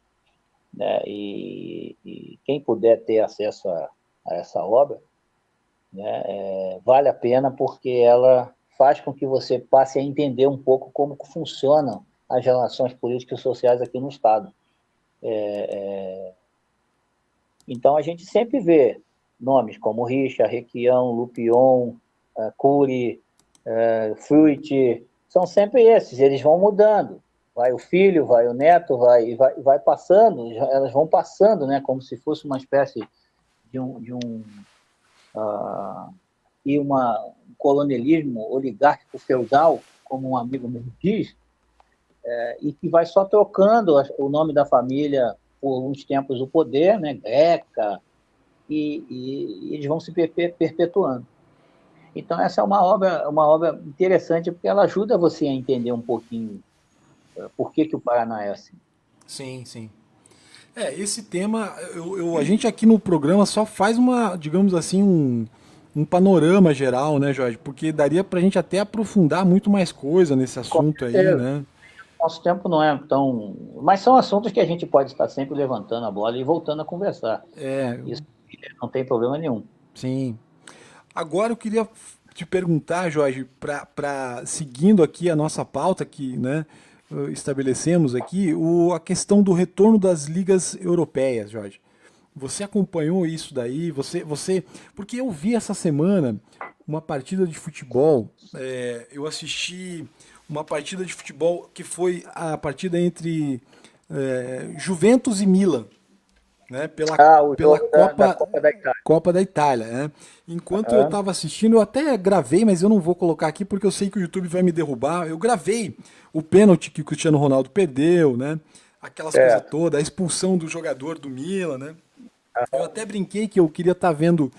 né? E quem puder ter acesso a essa obra, né, vale a pena, porque ela faz com que você passe a entender um pouco como funcionam as relações políticas e sociais aqui no Estado. Então, a gente sempre vê nomes como Richa, Requião, Lupion, Cury, Fruit, são sempre esses, eles vão mudando. Vai o filho, vai o neto, vai passando, elas vão passando, né, como se fosse uma espécie de um um colonialismo oligárquico feudal, como um amigo me diz, e que vai só trocando o nome da família por uns tempos o poder, né, Greca, e eles vão se perpetuando. Então, essa é uma obra interessante, porque ela ajuda você a entender um pouquinho por que o Paraná é assim. Sim, sim. Esse tema, a gente aqui no programa só faz uma, digamos assim, um panorama geral, né, Jorge? Porque daria pra gente até aprofundar muito mais coisa nesse Com assunto aí, certeza. né? nosso tempo não é tão... Mas são assuntos que a gente pode estar sempre levantando a bola e voltando a conversar. É, Isso não tem problema nenhum. sim. Agora eu queria te perguntar, Jorge, seguindo aqui a nossa pauta que, né, estabelecemos aqui, a questão do retorno das ligas europeias, Jorge. Você acompanhou isso daí? Porque eu vi essa semana uma partida de futebol. Eu assisti uma partida de futebol que foi a partida entre Juventus e Milan, né, O pela jogo da Copa da Itália. Copa da Itália, né? Enquanto eu Aham. estava assistindo, eu até gravei, mas eu não vou colocar aqui porque eu sei que o YouTube vai me derrubar. Eu gravei o pênalti que o Cristiano Ronaldo perdeu, né? Aquelas coisas Certo. todas, a expulsão do jogador do Milan, né? Eu até brinquei que eu queria estar vendo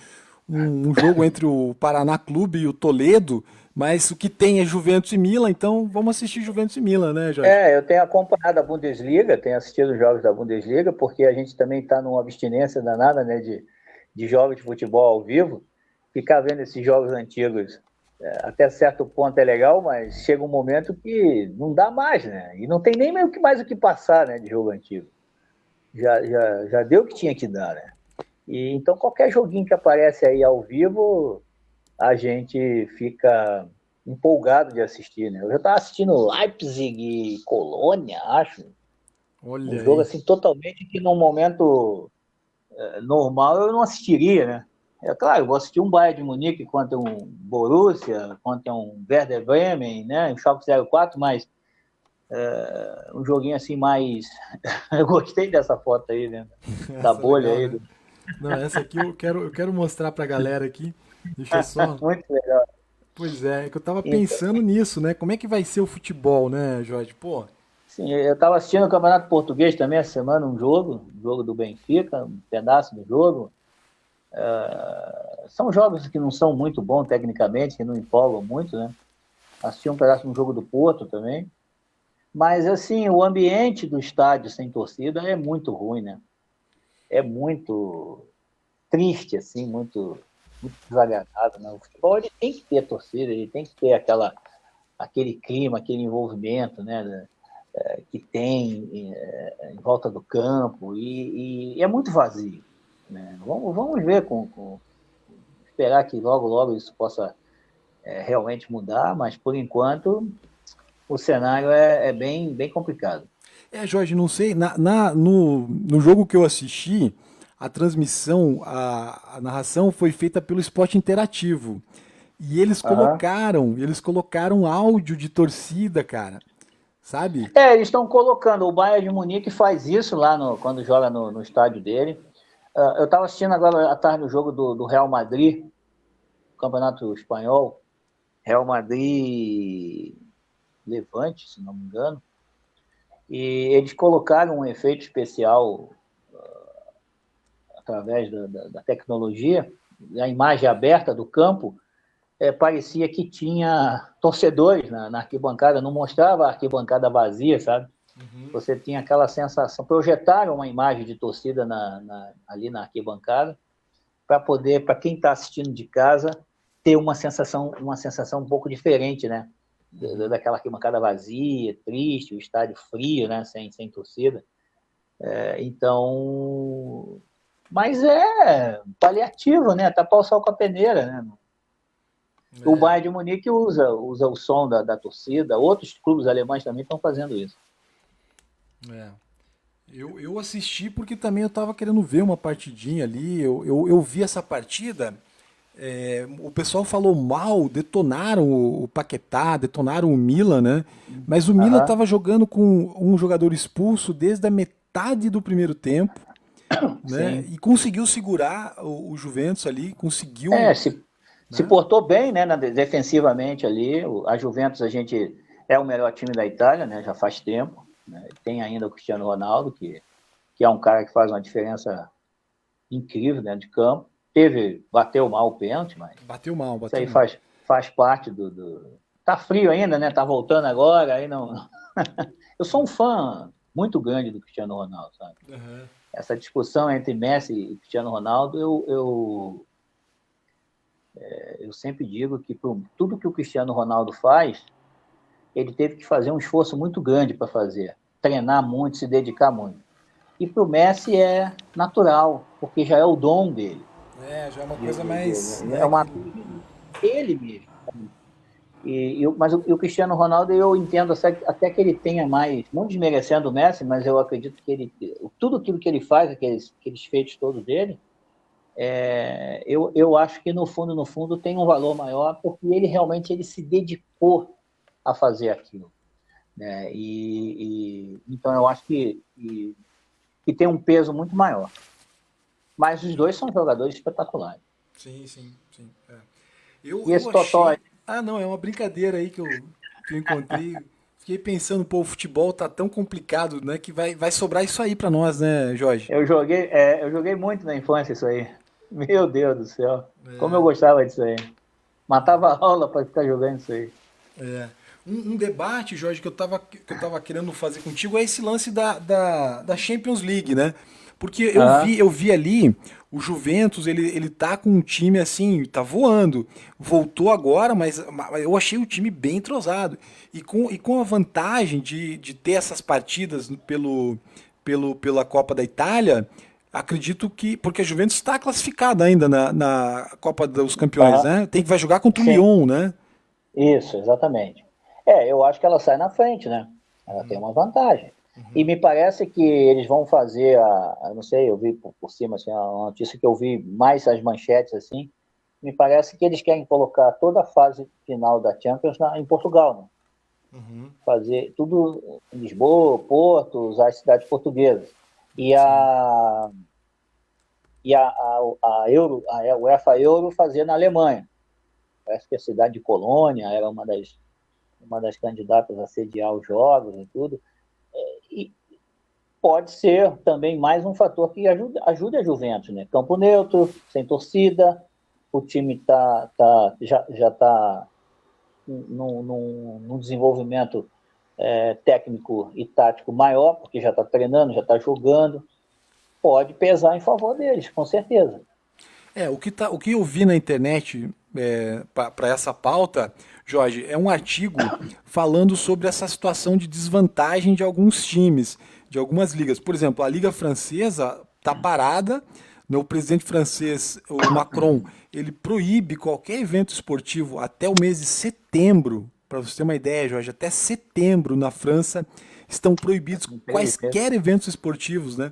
um jogo entre o Paraná Clube e o Toledo, mas o que tem é Juventus e Milan, então vamos assistir Juventus e Milan, né, Jorge? Eu tenho acompanhado a Bundesliga, tenho assistido os jogos da Bundesliga, porque a gente também está numa abstinência danada, né, de jogos de futebol ao vivo. Ficar vendo esses jogos antigos até certo ponto é legal, mas chega um momento que não dá mais, né? E não tem nem meio que mais o que passar, né, de jogo antigo. Já deu o que tinha que dar, né? E então qualquer joguinho que aparece aí ao vivo, a gente fica empolgado de assistir, né? Eu já estava assistindo Leipzig e Colônia, acho, um Olha jogo aí. assim totalmente que num momento normal eu não assistiria, né? É claro, eu vou assistir um Bayern de Munique contra um Borussia, contra um Werder Bremen, né? Um Schalke 04, mas um joguinho assim mais... eu gostei dessa foto aí, né? Da Essa é bolha legal, aí. né? Não, essa aqui eu quero mostrar pra galera aqui. Deixa eu só. Muito legal. Pois é que eu tava Então, pensando nisso, né? Como é que vai ser o futebol, né, Jorge? Pô, sim, eu estava assistindo o Campeonato Português também essa semana, um jogo do Benfica, um pedaço do jogo. São jogos que não são muito bons tecnicamente, que não empolgam muito, né? Assisti um pedaço de um jogo do Porto também. Mas, assim, o ambiente do estádio sem torcida é muito ruim, né? É muito triste, assim, muito desagradável, né? O futebol ele tem que ter torcida, ele tem que ter aquele clima, aquele envolvimento, né? Que tem em volta do campo e é muito vazio, né? Vamos ver, esperar que logo isso possa realmente mudar, mas por enquanto o cenário é bem complicado. Jorge, não sei, no jogo que eu assisti, a transmissão, a narração foi feita pelo Esporte Interativo. E Uhum. eles colocaram áudio de torcida, cara. Sabe? Eles estão colocando, o Bayern de Munique faz isso lá quando joga no estádio dele. Eu estava assistindo agora à tarde o jogo do Real Madrid, Campeonato Espanhol, Real Madrid Levante, se não me engano, e eles colocaram um efeito especial através da tecnologia, a imagem aberta do campo, parecia que tinha torcedores na arquibancada, não mostrava a arquibancada vazia, sabe? Você tinha aquela sensação, projetaram uma imagem de torcida ali na arquibancada, para quem está assistindo de casa, ter uma sensação um pouco diferente, né? Daquela arquibancada vazia, triste, o estádio frio, né? Sem torcida. Então, mas é paliativo, né? Tapar o sol com a peneira, né? O É, Bayern de Munique usa o som da torcida, outros clubes alemães também estão fazendo isso. é. Eu assisti porque também eu tava querendo ver uma partidinha ali. Eu vi essa partida. O pessoal falou mal, detonaram o Paquetá, detonaram o Milan, né? Mas o Milan Aham. tava jogando com um jogador expulso desde a metade do primeiro tempo, né? Sim. E conseguiu segurar o Juventus ali, conseguiu, Se né? portou bem, né, defensivamente ali. A Juventus, a gente é o melhor time da Itália, né, já faz tempo. Né? Tem ainda o Cristiano Ronaldo, que é um cara que faz uma diferença incrível dentro de campo. Bateu mal o pênalti, mas Bateu mal, isso bateu aí mal. faz parte Tá frio ainda, né? Tá voltando agora, aí não. Eu sou um fã muito grande do Cristiano Ronaldo, sabe? Uhum. Essa discussão entre Messi e Cristiano Ronaldo, eu sempre digo que tudo que o Cristiano Ronaldo faz, ele teve que fazer um esforço muito grande para fazer, treinar muito, se dedicar muito. E para o Messi é natural, porque já é o dom dele. Já é uma coisa mais, É né, uma que... ele mesmo. Mas o Cristiano Ronaldo, eu entendo até que ele tenha mais, não desmerecendo o Messi, mas eu acredito que tudo aquilo que ele faz, aqueles feitos todos dele, eu acho que no fundo tem um valor maior, porque ele realmente ele se dedicou a fazer aquilo, né? Então eu acho que tem um peso muito maior. Mas os dois são jogadores espetaculares. Sim, sim, sim. E Eu esse Totó achei. aí, Ah, não, é uma brincadeira aí que eu encontrei. Fiquei pensando, pô, o futebol tá tão complicado, né, que vai sobrar isso aí pra nós, né, Jorge? eu joguei muito na infância isso aí. Meu Deus do céu. Como eu gostava disso aí. Matava a aula para ficar jogando isso aí. É. Um debate, Jorge, que eu tava querendo fazer contigo é esse lance da Champions League, né? Porque Aham. eu vi ali o Juventus, ele tá com um time assim, tá voando. Voltou agora, mas eu achei o time bem entrosado. E com a vantagem de ter essas partidas pela Copa da Itália, acredito que. Porque a Juventus está classificada ainda na Copa dos Campeões, Aham. né? Vai jogar contra o Sim, Lyon, né? isso, exatamente. Eu acho que ela sai na frente, né? Ela tem uma vantagem. E me parece que eles vão fazer eu não sei, eu vi por cima assim, a notícia que eu vi mais as manchetes assim, me parece que eles querem colocar toda a fase final da Champions em Portugal, né? Fazer tudo em Lisboa, Porto, as cidades portuguesas. E Sim. a UEFA Euro fazer na Alemanha. Parece que a cidade de Colônia era uma das candidatas a sediar os jogos e tudo. E pode ser também mais um fator que ajude a Juventus, né? Campo neutro, sem torcida, o time já está num desenvolvimento técnico e tático maior, porque já está treinando, já está jogando, pode pesar em favor deles, com certeza. O que eu vi na internet para essa pauta, Jorge, é um artigo falando sobre essa situação de desvantagem de alguns times, de algumas ligas. Por exemplo, a Liga Francesa está parada, né, o presidente francês, o Macron, ele proíbe qualquer evento esportivo até o mês de setembro. Para você ter uma ideia, Jorge, até setembro na França estão proibidos Incrível mesmo. quaisquer eventos esportivos, né?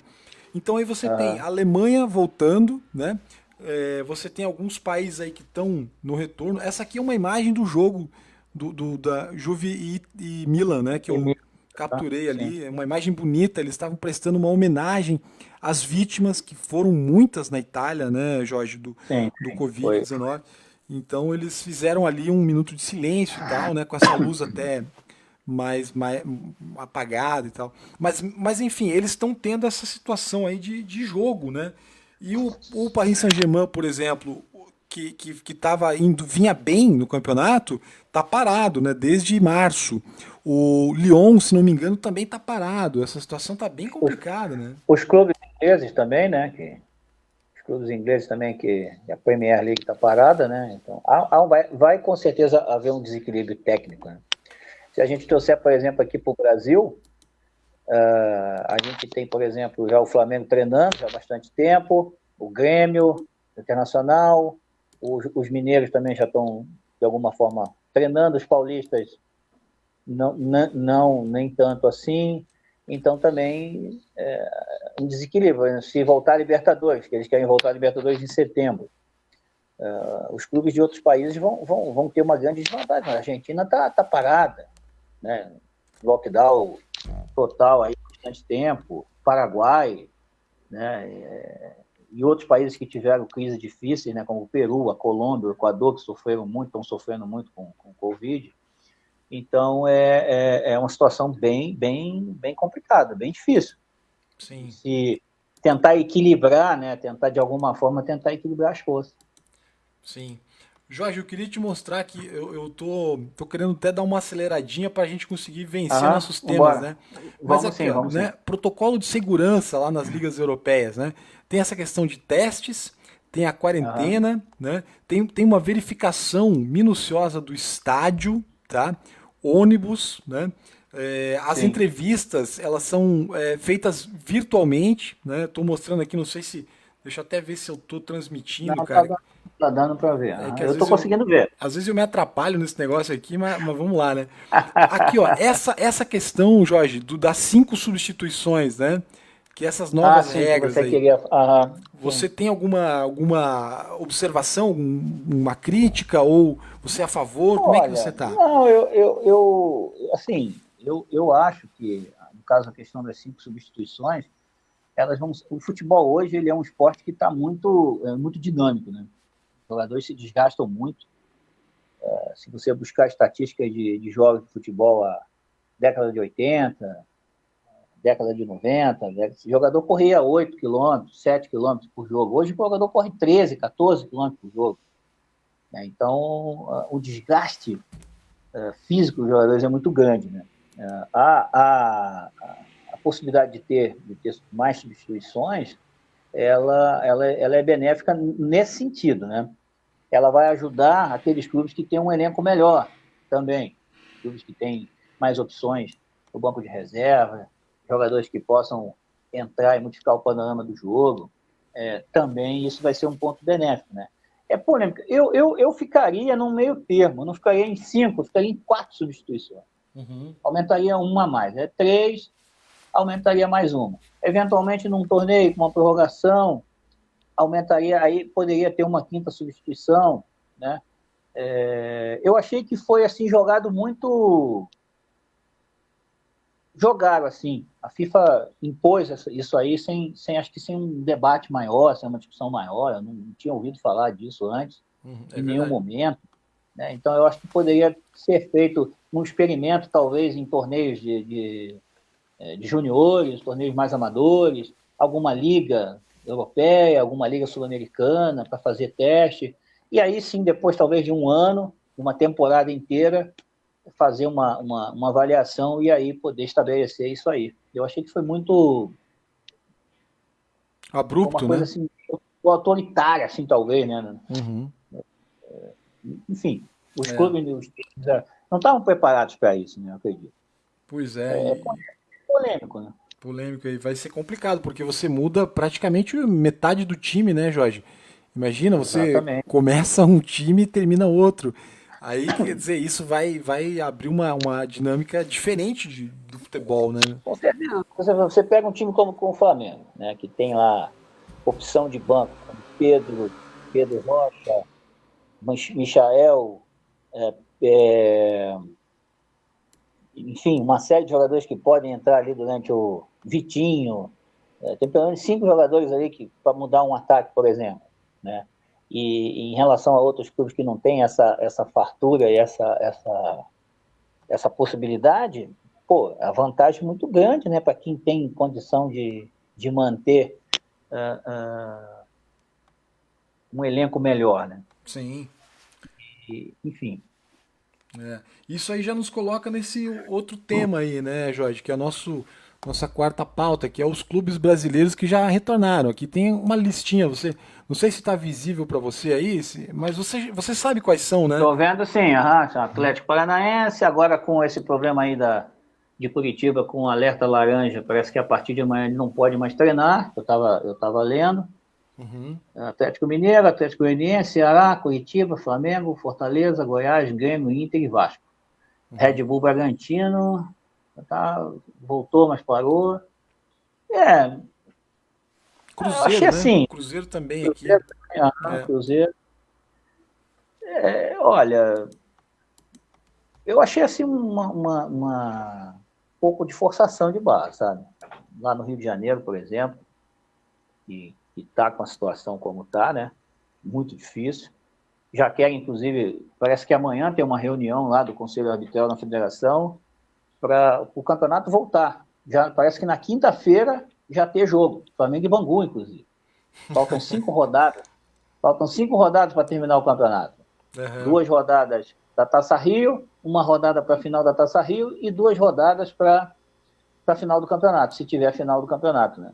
Então aí você tem a Uhum. Alemanha voltando, né? Você tem alguns países aí que estão no retorno. Essa aqui é uma imagem do jogo da Juve e Milan, né? Que eu capturei Sim, ali. É uma imagem bonita. Eles estavam prestando uma homenagem às vítimas, que foram muitas na Itália, né, Jorge, sim, do sim. Foi. Covid-19. Então eles fizeram ali um minuto de silêncio e tal, né? Com essa luz até mais apagada e tal. Mas enfim, eles estão tendo essa situação aí de jogo, né? E o Paris Saint-Germain, por exemplo, que tava vinha bem no campeonato, tá parado, né? Desde março. O Lyon, se não me engano, também tá parado. Essa situação tá bem Os, complicada, né? os clubes ingleses também, né? Os clubes ingleses também, que a Premier League está parada, né? Então, vai com certeza haver um desequilíbrio técnico, né? Se a gente trouxer, por exemplo, aqui para o Brasil, a gente tem, por exemplo, já o Flamengo treinando já há bastante tempo, o Grêmio, o Internacional, os mineiros também já estão, de alguma forma, treinando, os paulistas não nem tanto assim. Então, também um desequilíbrio. Se voltar a Libertadores, que eles querem voltar a Libertadores em setembro, os clubes de outros países vão ter uma grande desvantagem. A Argentina está parada, né? Lockdown total aí bastante tempo, Paraguai, né? E outros países que tiveram crises difíceis, né? Como o Peru, a Colômbia, o Equador, que estão sofrendo muito com o Covid. Então é uma situação bem complicada, bem difícil. Sim, Se tentar equilibrar, né? Tentar de alguma forma tentar equilibrar as forças. sim. Jorge, eu queria te mostrar que eu tô querendo até dar uma aceleradinha para a gente conseguir vencer Aham, nossos temas, vambora. né? Mas aqui, ó, Vamos sim. né? Protocolo de segurança lá nas ligas europeias, né? Tem essa questão de testes, tem a Aham, quarentena, né? Tem uma verificação minuciosa do estádio, tá? ônibus, né? As Sim. entrevistas, elas são feitas virtualmente, né? Estou mostrando aqui, não sei se... Deixa eu até ver se eu estou Não, transmitindo, cara. tá dando para ver. É que Eu estou conseguindo ver. às vezes eu me atrapalho nesse negócio aqui, mas vamos lá, né? Aqui, ó, essa questão, Jorge, das 5 substituições, né? Que essas Ah, novas sim, que regras você aí. queria. Aham, Você sim. tem alguma observação, uma crítica, ou você é a favor? Como é que você Olha, tá? não, assim, eu acho que, no caso, a questão das 5 substituições, elas vão. O futebol hoje ele é um esporte que está muito dinâmico, né? Os jogadores se desgastam muito. Se você buscar estatísticas de jogos de futebol a década de 80, década de 90, o jogador corria 8 quilômetros, 7 quilômetros por jogo. Hoje o jogador corre 13, 14 quilômetros por jogo, né? Então, o desgaste físico dos jogadores é muito grande, né? A possibilidade de ter mais substituições, ela é benéfica nesse sentido, né? Ela vai ajudar aqueles clubes que têm um elenco melhor também, clubes que têm mais opções no banco de reserva, jogadores que possam entrar e modificar o panorama do jogo. Também isso vai ser um ponto benéfico, né? É polêmica. Eu ficaria num meio termo, não ficaria em 5, eu ficaria em 4 substituições. Uhum. Aumentaria uma a mais. 3, aumentaria mais uma. Eventualmente, num torneio com uma prorrogação, aumentaria, aí poderia ter uma quinta substituição, né? Eu achei que foi assim jogado muito, jogaram assim. A FIFA impôs isso aí acho que sem um debate maior, sem uma discussão maior. Eu não tinha ouvido falar disso antes, É em nenhum verdade. momento, né? Então eu acho que poderia ser feito um experimento, talvez em torneios de juniores, torneios mais amadores, alguma liga europeia, alguma liga sul-americana para fazer teste. E aí sim, depois talvez de um ano, uma temporada inteira, fazer uma avaliação e aí poder estabelecer isso aí. Eu achei que foi uma Abrupto, coisa né? assim, autoritária, assim, talvez, né? Uhum. Enfim, os É, clubes não estavam preparados para isso, né? Eu acredito. pois é, É e polêmico, né? polêmico aí vai ser complicado, porque você muda praticamente metade do time, né, Jorge? Imagina, você Exatamente. começa um time e termina outro. Aí, quer dizer, isso vai abrir uma dinâmica diferente do futebol, né? Com certeza. Você pega um time como o Flamengo, né, que tem lá opção de banco, como Pedro Rocha, Michael, é, é, enfim, uma série de jogadores que podem entrar ali durante o Vitinho. Tem pelo menos 5 jogadores ali para mudar um ataque, por exemplo, né? E em relação a outros clubes que não têm essa fartura e essa possibilidade, pô, a vantagem é muito grande, né, para quem tem condição de manter um elenco melhor, né? Sim. Enfim. É. Isso aí já nos coloca nesse outro tema aí, né, Jorge, que é nossa quarta pauta, que é os clubes brasileiros que já retornaram. Aqui tem uma listinha, não sei se está visível para você aí, mas você sabe quais são, né? Estou vendo sim, Atlético Paranaense, agora com esse problema aí de Curitiba com o alerta laranja, parece que a partir de amanhã ele não pode mais treinar, eu tava lendo. Uhum. Atlético Mineiro, Atlético Goianiense, Ceará, Curitiba, Flamengo, Fortaleza, Goiás, Grêmio, Inter e Vasco. Red Bull Bragantino, voltou, mas parou. É, eu achei Cruzeiro, né? assim, Cruzeiro também aqui. Cruzeiro, É. Cruzeiro. Olha, eu achei assim um pouco de forçação de barra, sabe? Lá no Rio de Janeiro, por exemplo, que está com a situação como está, né? Muito difícil. Já querem, inclusive, parece que amanhã tem uma reunião lá do Conselho Arbitral na Federação para o campeonato voltar. Já parece que na quinta-feira já ter jogo. Flamengo e Bangu, inclusive. Faltam 5 rodadas. Faltam 5 rodadas para terminar o campeonato. Uhum. 2 rodadas da Taça Rio, uma rodada para a final da Taça Rio e 2 rodadas para a final do campeonato, se tiver a final do campeonato, né?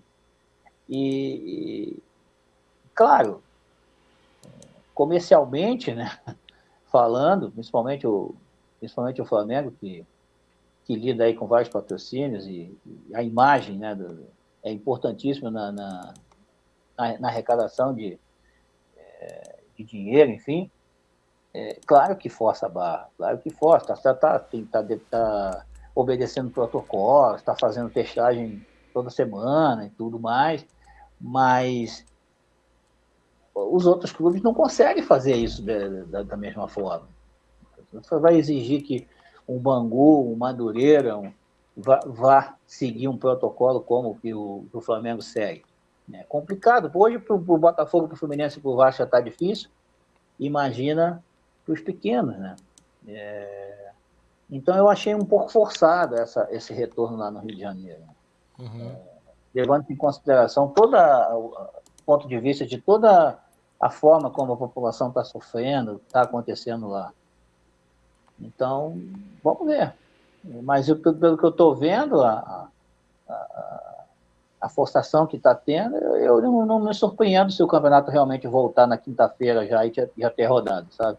Claro, comercialmente, né, falando, principalmente o principalmente o Flamengo, que lida aí com vários patrocínios, e a imagem, né, é importantíssima na arrecadação de dinheiro, enfim. Claro que força a barra, claro que força, tá obedecendo protocolos, está fazendo testagem toda semana e tudo mais, mas os outros clubes não conseguem fazer isso da mesma forma. Você vai exigir que um Bangu, um Madureira, vá seguir um protocolo como o que o Flamengo segue. É complicado. Hoje, para o Botafogo, para o Fluminense e para o Vasco já está difícil. Imagina para os pequenos, né? Então, eu achei um pouco forçado esse retorno lá no Rio de Janeiro. Uhum. Levando em consideração todo o ponto de vista de toda a forma como a população está sofrendo, está acontecendo lá. Então, vamos ver. Mas pelo que eu estou vendo, a forçação que está tendo, eu não me surpreendo se o campeonato realmente voltar na quinta-feira já e já ter rodado, sabe?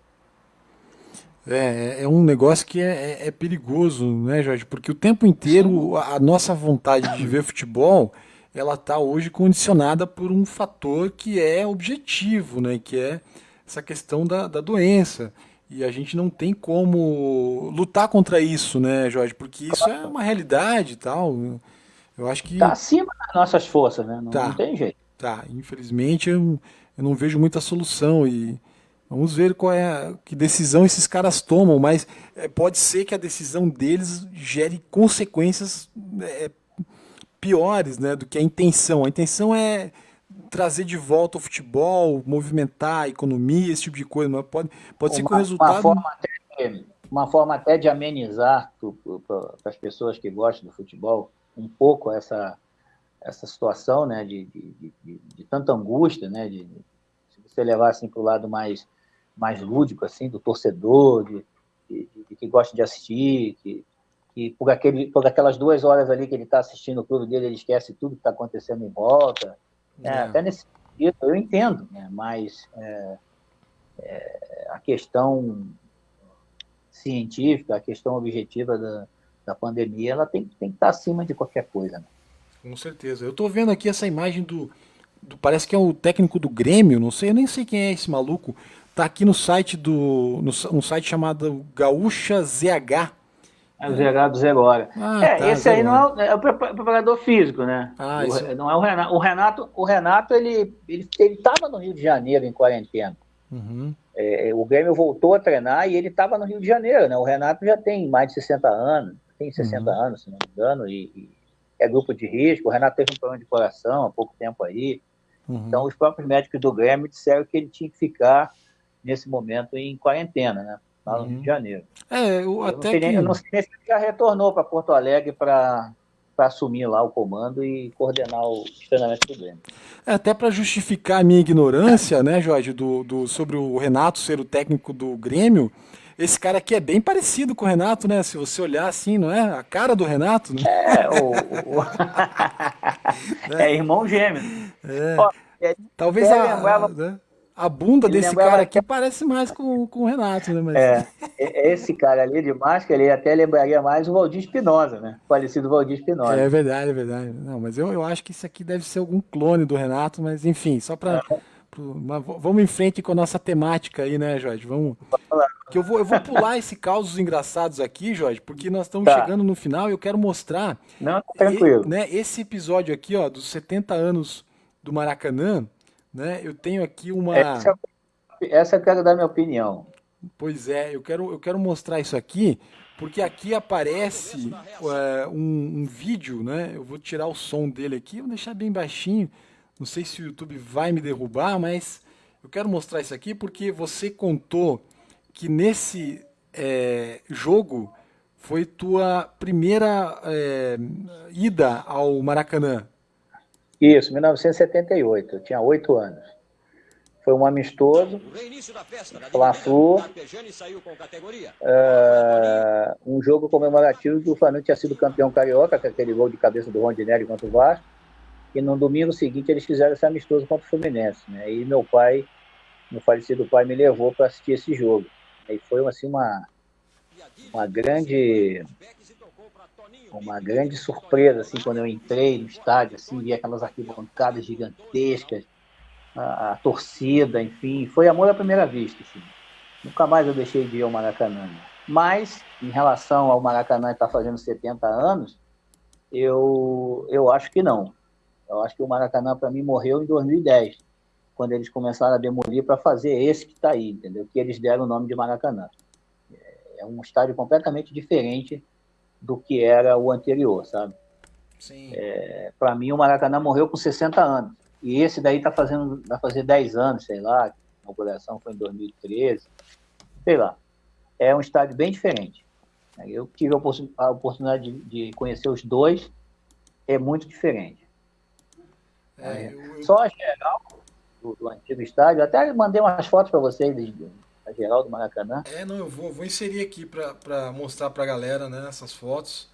É um negócio que é perigoso, né, Jorge? Porque o tempo inteiro a nossa vontade de ver futebol, ela tá hoje condicionada por um fator que é objetivo, né? Que é essa questão da doença. E a gente não tem como lutar contra isso, né, Jorge? Porque isso é uma realidade e tal. Eu acho Está que acima das nossas forças, né? Não tá, tem jeito. tá. Infelizmente eu não vejo muita solução e vamos ver que decisão esses caras tomam, mas pode ser que a decisão deles gere consequências piores, né, do que a intenção. A intenção é trazer de volta o futebol, movimentar a economia, esse tipo de coisa, mas pode ser que o Uma resultado. forma até de amenizar para as pessoas que gostam do futebol um pouco essa situação, né, de tanta angústia, né, se você levar assim para o lado mais lúdico assim do torcedor, de que gosta de assistir, que por aquelas 2 horas ali que ele está assistindo o clube dele, ele esquece tudo que está acontecendo em volta. Até nesse sentido, eu entendo, né, mas a questão científica, a questão objetiva da pandemia, ela tem que estar acima de qualquer coisa, né? Com certeza. Eu tô vendo aqui essa imagem parece que é o técnico do Grêmio, não sei, eu nem sei quem é esse maluco. Tá aqui no site um site chamado Gaúcha ZH. É o zerado zero hora. Ah, tá, Esse aí zero hora. não é o preparador físico, né? Ah, isso. Não é o Renato. O Renato ele estava no Rio de Janeiro em quarentena. Uhum. O Grêmio voltou a treinar e ele estava no Rio de Janeiro, né? O Renato já tem mais de 60 anos, tem 60 Uhum. anos, se não me engano, e é grupo de risco. O Renato teve um problema de coração há pouco tempo aí. Então, Uhum. os próprios médicos do Grêmio disseram que ele tinha que ficar, nesse momento, em quarentena, né? Lá no Rio de Uhum. Janeiro. Eu até que. Eu não sei nem se ele já retornou para Porto Alegre para assumir lá o comando e coordenar o treinamento do Grêmio. Até para justificar a minha ignorância, né, Jorge, sobre o Renato ser o técnico do Grêmio, esse cara aqui é bem parecido com o Renato, né? Se você olhar assim, não é? A cara do Renato, né? É irmão gêmeo. Ó, Talvez até lembrava, né? A bunda ele desse lembrava cara até, aqui parece mais com o Renato, né? Mas esse cara ali de máscara, ele até lembraria mais o Valdir Espinosa, né? O falecido Valdir Espinosa. é verdade, é verdade. Não, mas eu acho que isso aqui deve ser algum clone do Renato, mas enfim, só para. Vamos em frente com a nossa temática aí, né, Jorge? Vamos. Que eu vou pular esse causos engraçados aqui, Jorge, porque nós estamos Tá. chegando no final e eu quero mostrar Não, tranquilo. né, esse episódio aqui, ó, dos 70 anos do Maracanã, né? Eu tenho aqui uma. Essa eu quero dar minha opinião. Pois é, eu quero mostrar isso aqui, porque aqui aparece um vídeo, né? Eu vou tirar o som dele aqui, vou deixar bem baixinho. Não sei se o YouTube vai me derrubar, mas eu quero mostrar isso aqui porque você contou que nesse jogo foi tua primeira ida ao Maracanã. Isso, 1978. Eu tinha 8 anos. Foi um amistoso, Fla-Flu, um jogo comemorativo que o Flamengo tinha sido campeão carioca, com aquele gol de cabeça do Rondinelli contra o Vasco, e no domingo seguinte eles fizeram esse amistoso contra o Fluminense, né? E meu falecido pai, me levou para assistir esse jogo. E foi assim, uma grande, uma grande surpresa, assim, quando eu entrei no estádio, assim, vi aquelas arquibancadas gigantescas, a torcida, enfim, foi amor à primeira vista, assim. Nunca mais eu deixei de ir ao Maracanã. Mas, em relação ao Maracanã estar fazendo 70 anos, eu acho que não. Eu acho que o Maracanã, para mim, morreu em 2010, quando eles começaram a demolir para fazer esse que está aí, entendeu? Que eles deram o nome de Maracanã. É um estádio completamente diferente do que era o anterior, sabe? Sim. Para mim, o Maracanã morreu com 60 anos. E esse daí vai fazer 10 anos, sei lá. A inauguração foi em 2013, sei lá. É um estádio bem diferente. Eu tive a oportunidade de conhecer os dois, é muito diferente. É, eu, Só a geral do antigo estádio, até mandei umas fotos para vocês da geral do Maracanã. não, vou inserir aqui pra mostrar pra galera, né, essas fotos.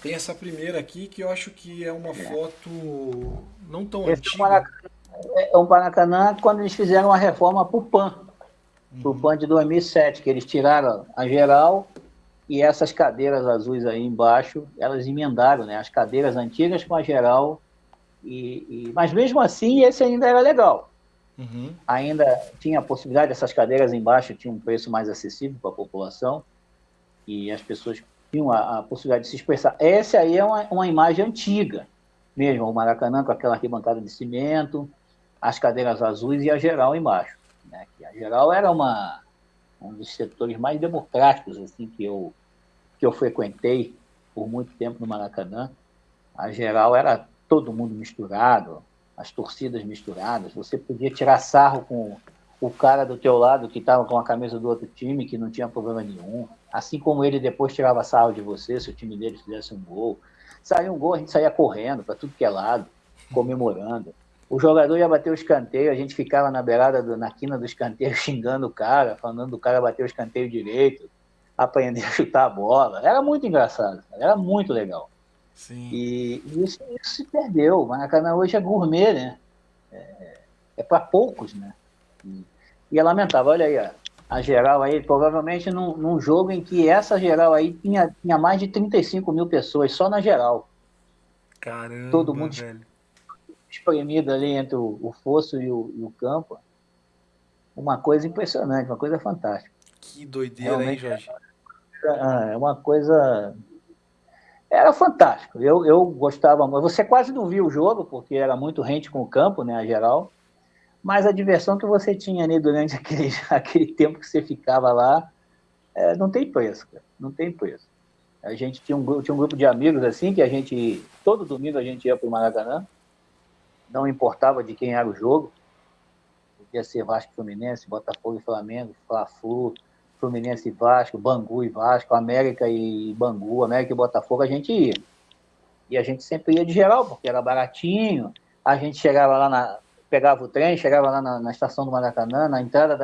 Tem essa primeira aqui que eu acho que é uma foto não tão Esse antiga. é o Maracanã quando eles fizeram a reforma para o PAN de 2007, que eles tiraram a geral e essas cadeiras azuis aí embaixo, elas emendaram, né? As cadeiras antigas com a geral, mas mesmo assim esse ainda era legal. Uhum. Ainda tinha a possibilidade dessas cadeiras embaixo, tinha um preço mais acessível para a população e as pessoas tinham a possibilidade de se expressar. Essa aí é uma imagem antiga mesmo, o Maracanã com aquela arquibancada de cimento, as cadeiras azuis e a geral embaixo. Né? Que a geral era um dos setores mais democráticos assim, que eu frequentei por muito tempo no Maracanã. A geral era todo mundo misturado, as torcidas misturadas. Você podia tirar sarro com o cara do teu lado que estava com a camisa do outro time, que não tinha problema nenhum. Assim como ele depois tirava sarro de você, se o time dele fizesse um gol. Saía um gol, a gente saía correndo para tudo que é lado, comemorando. O jogador ia bater o escanteio, a gente ficava na beirada, na quina do escanteio, xingando o cara, falando do cara bater o escanteio direito, aprender a chutar a bola. Era muito engraçado, era muito legal. Sim. E isso se perdeu. O Maracanã hoje é gourmet, né? É para poucos, né? E é lamentável. Olha aí, ó, a geral aí, provavelmente num jogo em que essa geral aí tinha mais de 35 mil pessoas, só na geral. Todo Caramba, mundo velho. espremido ali entre o fosso e o campo. Uma coisa impressionante, uma coisa fantástica. Que doideira, hein, Realmente Jorge? é uma coisa. Era fantástico. Eu gostava muito. Você quase não via o jogo, porque era muito rente com o campo, né, a geral. Mas a diversão que você tinha ali durante aquele tempo que você ficava lá, não tem preço, cara. Não tem preço. A gente tinha um grupo de amigos assim, que todo domingo a gente ia para o Maracanã, não importava de quem era o jogo, podia ser Vasco e Fluminense, Botafogo e Flamengo, Fla-Flu, Fluminense e Vasco, Bangu e Vasco, América e Bangu, América e Botafogo, a gente ia. E a gente sempre ia de geral, porque era baratinho, a gente chegava lá pegava o trem, chegava lá na estação do Maracanã, na entrada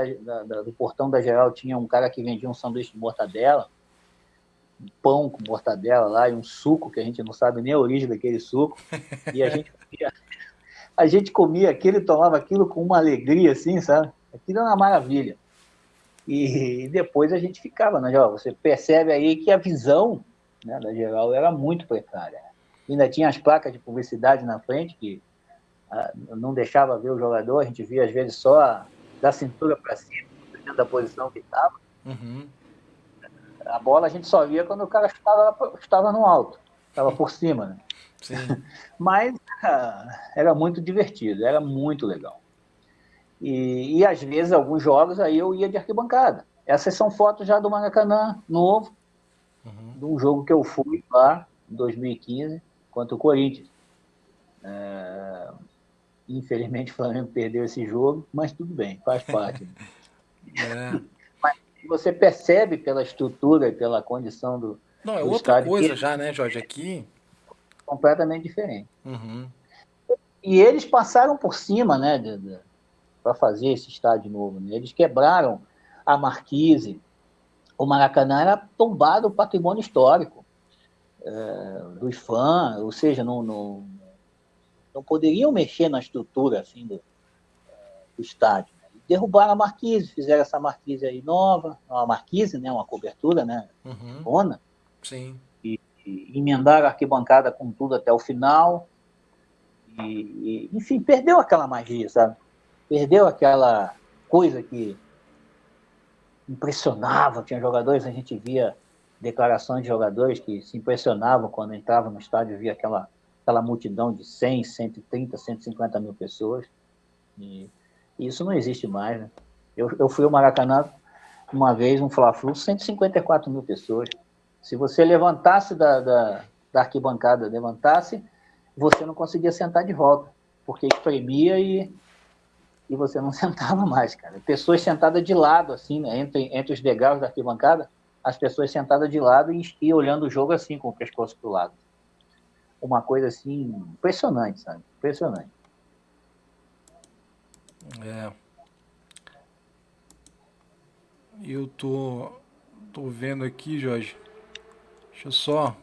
do portão da geral tinha um cara que vendia um sanduíche de mortadela, um pão com mortadela lá e um suco, que a gente não sabe nem a origem daquele suco, e a gente comia aquilo e tomava aquilo com uma alegria, assim, sabe? Aquilo era uma maravilha. E depois a gente ficava, né? Você percebe aí que a visão, né, da geral era muito precária. Ainda tinha as placas de publicidade na frente, que não deixava ver o jogador, a gente via às vezes só da cintura para cima, dependendo da posição que estava. Uhum. A bola a gente só via quando o cara estava no alto, estava por cima, né? Sim. Mas era muito divertido, era muito legal. E às vezes, alguns jogos, aí eu ia de arquibancada. Essas são fotos já do Maracanã novo, Uhum. de um jogo que eu fui lá em 2015 contra o Corinthians. Infelizmente o Flamengo perdeu esse jogo, mas tudo bem, faz parte. Né? É. Mas você percebe pela estrutura e pela condição Não, é do outra estádio que coisa é já, né, Jorge? Aqui. completamente diferente. Uhum. E eles passaram por cima, né, para fazer esse estádio novo. Né? Eles quebraram a marquise. O Maracanã era tombado o patrimônio histórico dos fãs, ou seja, não poderiam mexer na estrutura assim, do estádio. Né? derrubaram a marquise, fizeram essa marquise aí nova, uma marquise, né, uma cobertura, né, bona, Sim. e emendaram a arquibancada com tudo até o final, enfim, perdeu aquela magia, sabe? Perdeu aquela coisa que impressionava. Tinha jogadores, a gente via declarações de jogadores que se impressionavam quando entravam no estádio, via aquela multidão de 100, 130, 150 mil pessoas. E isso não existe mais, né? Eu fui ao Maracanã uma vez, um Fla-Flu, 154 mil pessoas. Se você levantasse da arquibancada, você não conseguia sentar de volta, porque espremia e você não sentava mais, cara. Pessoas sentadas de lado, assim, né? Entre os degraus da arquibancada, as pessoas sentadas de lado e olhando o jogo assim, com o pescoço pro lado. Uma coisa, assim, impressionante, sabe? Impressionante. Eu tô vendo aqui, Jorge. Deixa eu só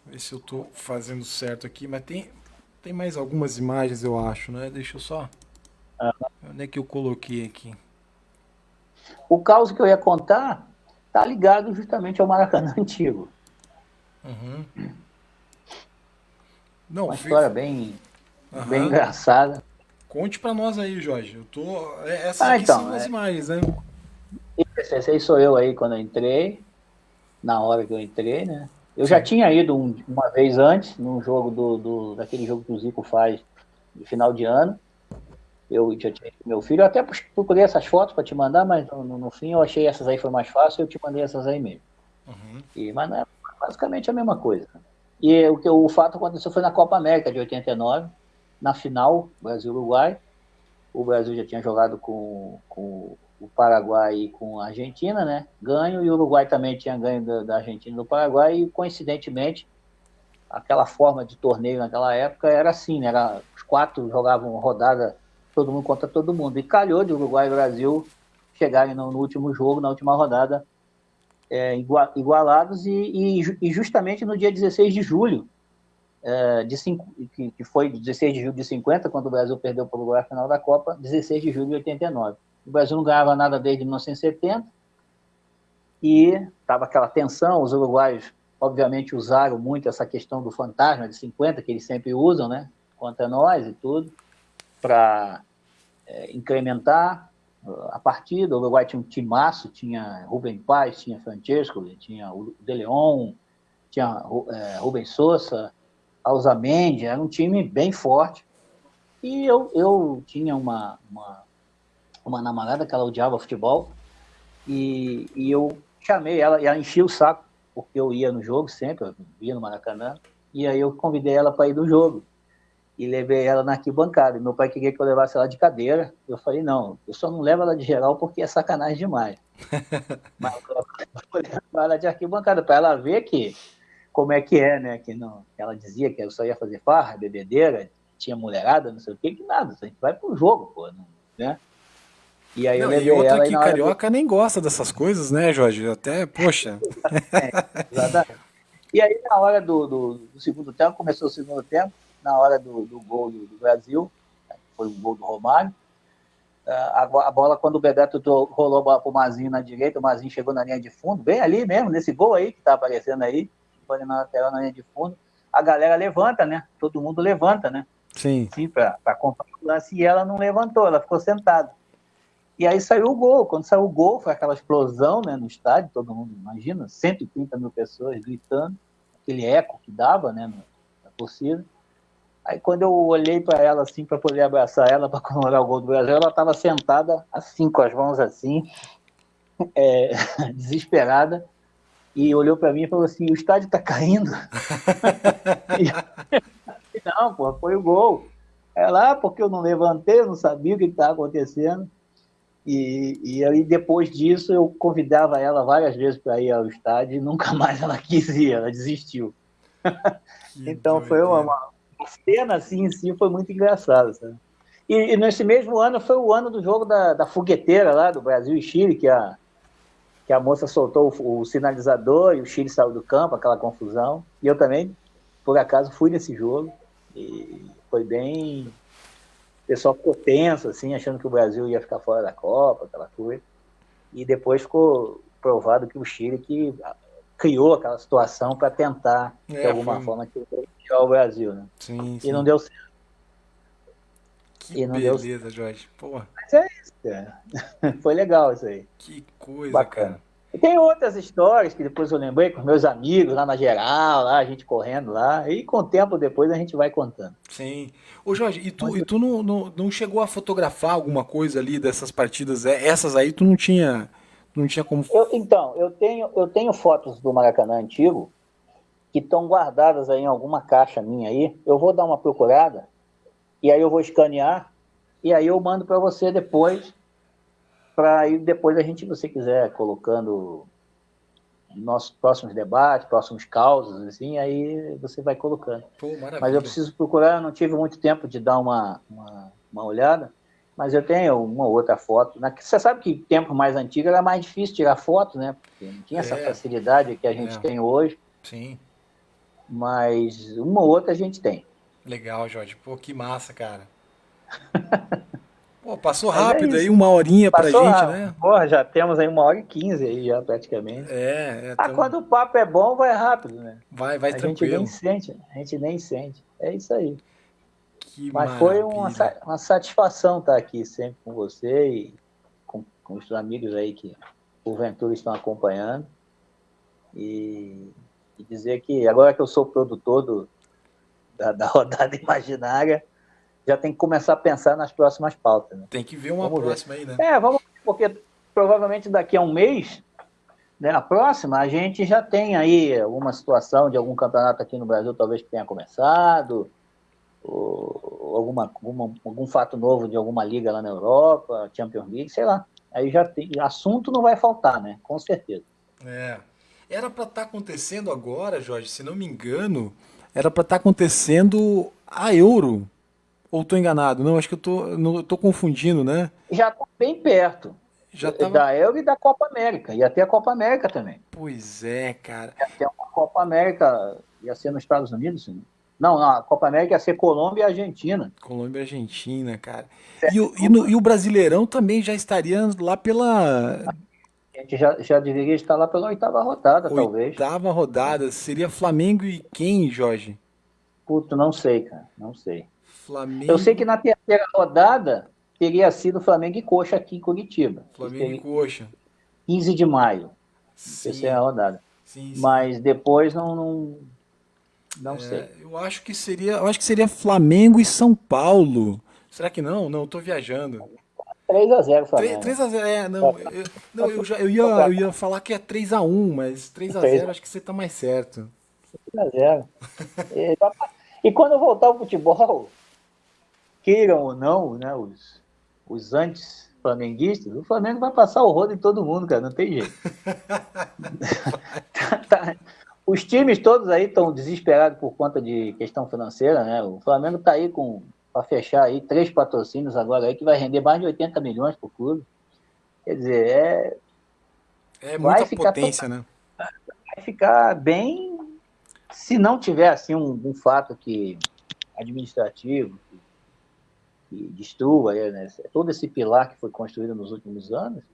ver se eu tô fazendo certo aqui, mas tem mais algumas imagens, eu acho, né? Deixa eu só... Onde é que eu coloquei aqui? O caos que eu ia contar tá ligado justamente ao Maracanã antigo. Não, Uma história bem engraçada. Conte pra nós aí, Jorge. Essas aqui então, são as imagens, né? Esse aí sou eu aí quando eu entrei, na hora que eu entrei, né? Eu já tinha ido uma vez antes, num jogo daquele jogo que o Zico faz de final de ano. Eu já tinha ido com meu filho. Eu até procurei essas fotos para te mandar, mas no fim eu achei essas aí foi mais fácil, eu te mandei essas aí mesmo. Mas não é basicamente a mesma coisa. E o fato aconteceu foi na Copa América de 89, na final, Brasil-Uruguai. O Brasil já tinha jogado com o Paraguai e com a Argentina, né? Ganho, e o Uruguai também tinha ganho da Argentina e do Paraguai, e coincidentemente, aquela forma de torneio naquela época era assim, né? Os 4 jogavam rodada, todo mundo contra todo mundo, e calhou de Uruguai e Brasil chegarem no último jogo, na última rodada, igualados, e justamente no dia 16 de julho, que foi 16 de julho de 50, quando o Brasil perdeu para o Uruguai na final da Copa, 16 de julho de 89. O Brasil não ganhava nada desde 1970, e estava aquela tensão. Os uruguaios, obviamente, usaram muito essa questão do fantasma de 50, que eles sempre usam, né, contra nós e tudo, para incrementar a partida. O Uruguai tinha um timaço, tinha Rubem Paz, tinha Francesco, tinha o De Leon, tinha Rubem Sousa, Alzamendi, era um time bem forte. E eu tinha uma namorada que ela odiava futebol, e eu chamei ela, e ela enchia o saco, porque eu ia no jogo sempre, eu ia no Maracanã, e aí eu convidei ela para ir no jogo, e levei ela na arquibancada. E meu pai queria que eu levasse ela de cadeira. Eu falei, não, eu só não levo ela de geral porque é sacanagem demais. Mas eu vou levar ela de arquibancada para ela ver como é que é, né? Que não, ela dizia que eu só ia fazer farra, bebedeira, tinha mulherada, não sei o que nada. A gente vai pro jogo, pô, né? E aí eu levei outra ela que e na hora carioca nem gosta dessas coisas, né, Jorge? Até, poxa. Exatamente. E aí na hora do segundo tempo, começou o segundo tempo, na hora do gol do Brasil, foi o gol do Romário, a bola, quando o Bebeto rolou para o Mazinho na direita, o Mazinho chegou na linha de fundo, bem ali mesmo, nesse gol aí que está aparecendo aí, foi na lateral, na linha de fundo, a galera levanta, né? Todo mundo levanta, né? Sim. Para comprar o lance, e ela não levantou, ela ficou sentada. E aí saiu o gol. Quando saiu o gol, foi aquela explosão, né, no estádio, todo mundo imagina, 130 mil pessoas gritando, aquele eco que dava, né, na torcida. Aí quando eu olhei para ela assim, para poder abraçar ela, para comemorar o gol do Brasil, ela estava sentada assim, com as mãos assim, desesperada, e olhou para mim e falou assim, o estádio está caindo? Não, pô, foi o gol. Ela, porque eu não levantei, eu não sabia o que estava acontecendo. E aí, depois disso, eu convidava ela várias vezes para ir ao estádio, e nunca mais ela quis ir, ela desistiu. Então foi uma cena assim em si, foi muito engraçada, sabe? E nesse mesmo ano foi o ano do jogo da fogueteira lá do Brasil e Chile, que a moça soltou o sinalizador e o Chile saiu do campo, aquela confusão. E eu também, por acaso, fui nesse jogo, e foi bem pessoal ficou tenso, assim, achando que o Brasil ia ficar fora da Copa, aquela coisa. E depois ficou provado que o Chile que criou aquela situação para tentar, de alguma forma, tirar o Brasil, né? Sim, E não sim. deu certo. Que E não deu certo. beleza, Jorge. Pô, Mas é isso, cara. Foi legal isso aí. que coisa, Bacana. cara. E tem outras histórias que depois eu lembrei com meus amigos lá na geral, lá, a gente correndo lá, e com o tempo depois a gente vai contando. Sim. Ô Jorge, e Muito. tu não chegou a fotografar alguma coisa ali dessas partidas? Essas aí tu não tinha como. Então, eu tenho fotos do Maracanã antigo que estão guardadas aí em alguma caixa minha aí. Eu vou dar uma procurada e aí eu vou escanear e aí eu mando para você depois, para aí depois a gente, se você quiser, colocando nossos próximos debates, próximos causos, assim, aí você vai colocando. Pô, Mas eu maravilha. preciso procurar, eu não tive muito tempo de dar uma olhada, mas eu tenho uma outra foto. Você sabe que tempo mais antigo era mais difícil tirar foto, né? Porque não tinha essa É, facilidade que a gente é, tem hoje, sim. mas uma ou outra a gente tem. Legal, Jorge. Pô, que massa, cara. Pô, passou Mas é rápido aí, isso. uma horinha pra Passou, gente, né? porra, já temos aí 1h15 aí já praticamente. Ah, Então quando o papo é bom, vai rápido, né? vai A gente nem tranquilo. sente, a gente nem sente. É isso aí. Que Mas foi uma, maravilha. uma satisfação estar aqui sempre com você e com os amigos aí que porventura estão acompanhando. E dizer que agora que eu sou produtor da rodada imaginária, já tem que começar a pensar nas próximas pautas. Né? Tem que ver uma Vamos ver. próxima aí, né? Vamos ver, porque provavelmente daqui a um mês, né, a próxima, a gente já tem aí alguma situação de algum campeonato aqui no Brasil, talvez que tenha começado, ou algum fato novo de alguma liga lá na Europa, Champions League, sei lá. Aí já tem, assunto não vai faltar, né? Com certeza. É. Era pra estar acontecendo agora, Jorge, se não me engano, era pra estar acontecendo a Euro. Ou tô enganado? Não, acho que eu tô confundindo, né? Já está bem perto Já tava. da Euro e da Copa América. Ia ter a Copa América também. Pois é, cara. Ia ter uma Copa América, ia ser nos Estados Unidos, sim. Não, a Copa América ia ser Colômbia e Argentina. Colômbia e Argentina, cara. E o, e, no- Setembro, e o Brasileirão também já estaria lá pela a gente já deveria estar lá pela 8ª rodada, talvez. oitava rodada. Seria Flamengo e quem, Jorge? Puto, não sei, cara, não sei. Eu sei que Flamengo, na terceira rodada teria sido Flamengo e Coxa aqui em Curitiba. Flamengo e Coxa. 15 de maio, terceira Sim, rodada. sim, sim. Mas depois não sei. Eu acho que seria Flamengo e São Paulo. Será que não? Não, eu tô viajando. 3-0 Flamengo. 3-0, não, não, eu ia falar que é 3-1, mas 3-0 acho que você tá mais certo. 3-0. E quando voltar ao futebol, queiram ou não, né, os antes-flamenguistas, o Flamengo vai passar o rodo em todo mundo, cara, não tem jeito. Tá. Os times todos aí estão desesperados por conta de questão financeira, né? O Flamengo está aí para fechar aí 3 patrocínios agora aí que vai render mais de 80 milhões para o clube. Quer dizer, É vai muita ficar potência, né? vai ficar bem se não tiver assim um fato que administrativo que destrua né, todo esse pilar que foi construído nos últimos anos,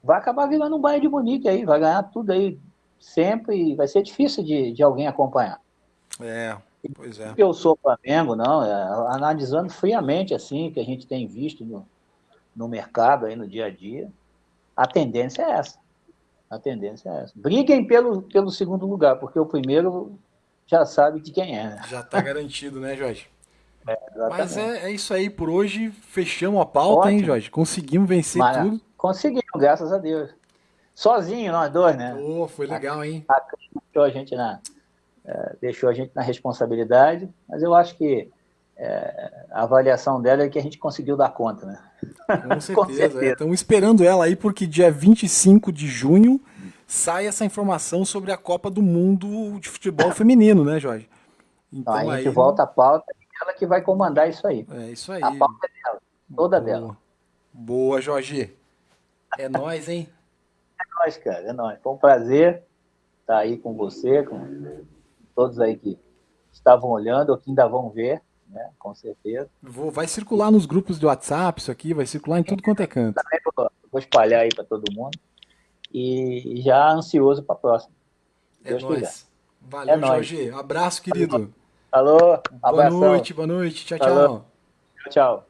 vai acabar virando um Bayern de Munique aí, vai ganhar tudo aí sempre e vai ser difícil de alguém acompanhar. É, pois é. Porque eu sou Flamengo, não, analisando friamente assim, que a gente tem visto no mercado aí no dia a dia, a tendência é essa. A tendência é essa. Briguem pelo segundo lugar, porque o primeiro já sabe de quem é. Né? Já tá garantido, né, Jorge? Mas Exatamente. é isso aí por hoje. Fechamos a pauta, hein, Ótimo. Jorge? Conseguimos vencer Mas tudo. conseguimos, graças a Deus. Sozinho, nós dois, né? Pô, foi A, legal, hein? a deixou a gente na responsabilidade, mas eu acho que a avaliação dela é que a gente conseguiu dar conta, né? Com Com certeza. certeza. Estamos esperando ela aí porque dia 25 de junho sai essa informação sobre a Copa do Mundo de futebol feminino, né, Jorge? Então, a Então gente aí, volta à pauta e ela que vai comandar isso aí. é isso A aí. pauta é dela, toda dela. Boa. Boa, Jorge. É nóis, hein? É nóis, cara, é nóis. Foi um prazer estar aí com você, com todos aí que estavam olhando ou que ainda vão ver. né? Com certeza. Vai circular nos grupos de WhatsApp isso aqui, vai circular em tudo quanto é canto. Também vou espalhar aí para todo mundo. E já ansioso para a próxima. É Deus quiser. nóis. É Valeu, nóis. Jorge. Abraço, querido. Falou, Boa abração. noite, boa noite. Tchau, Falou, tchau. tchau.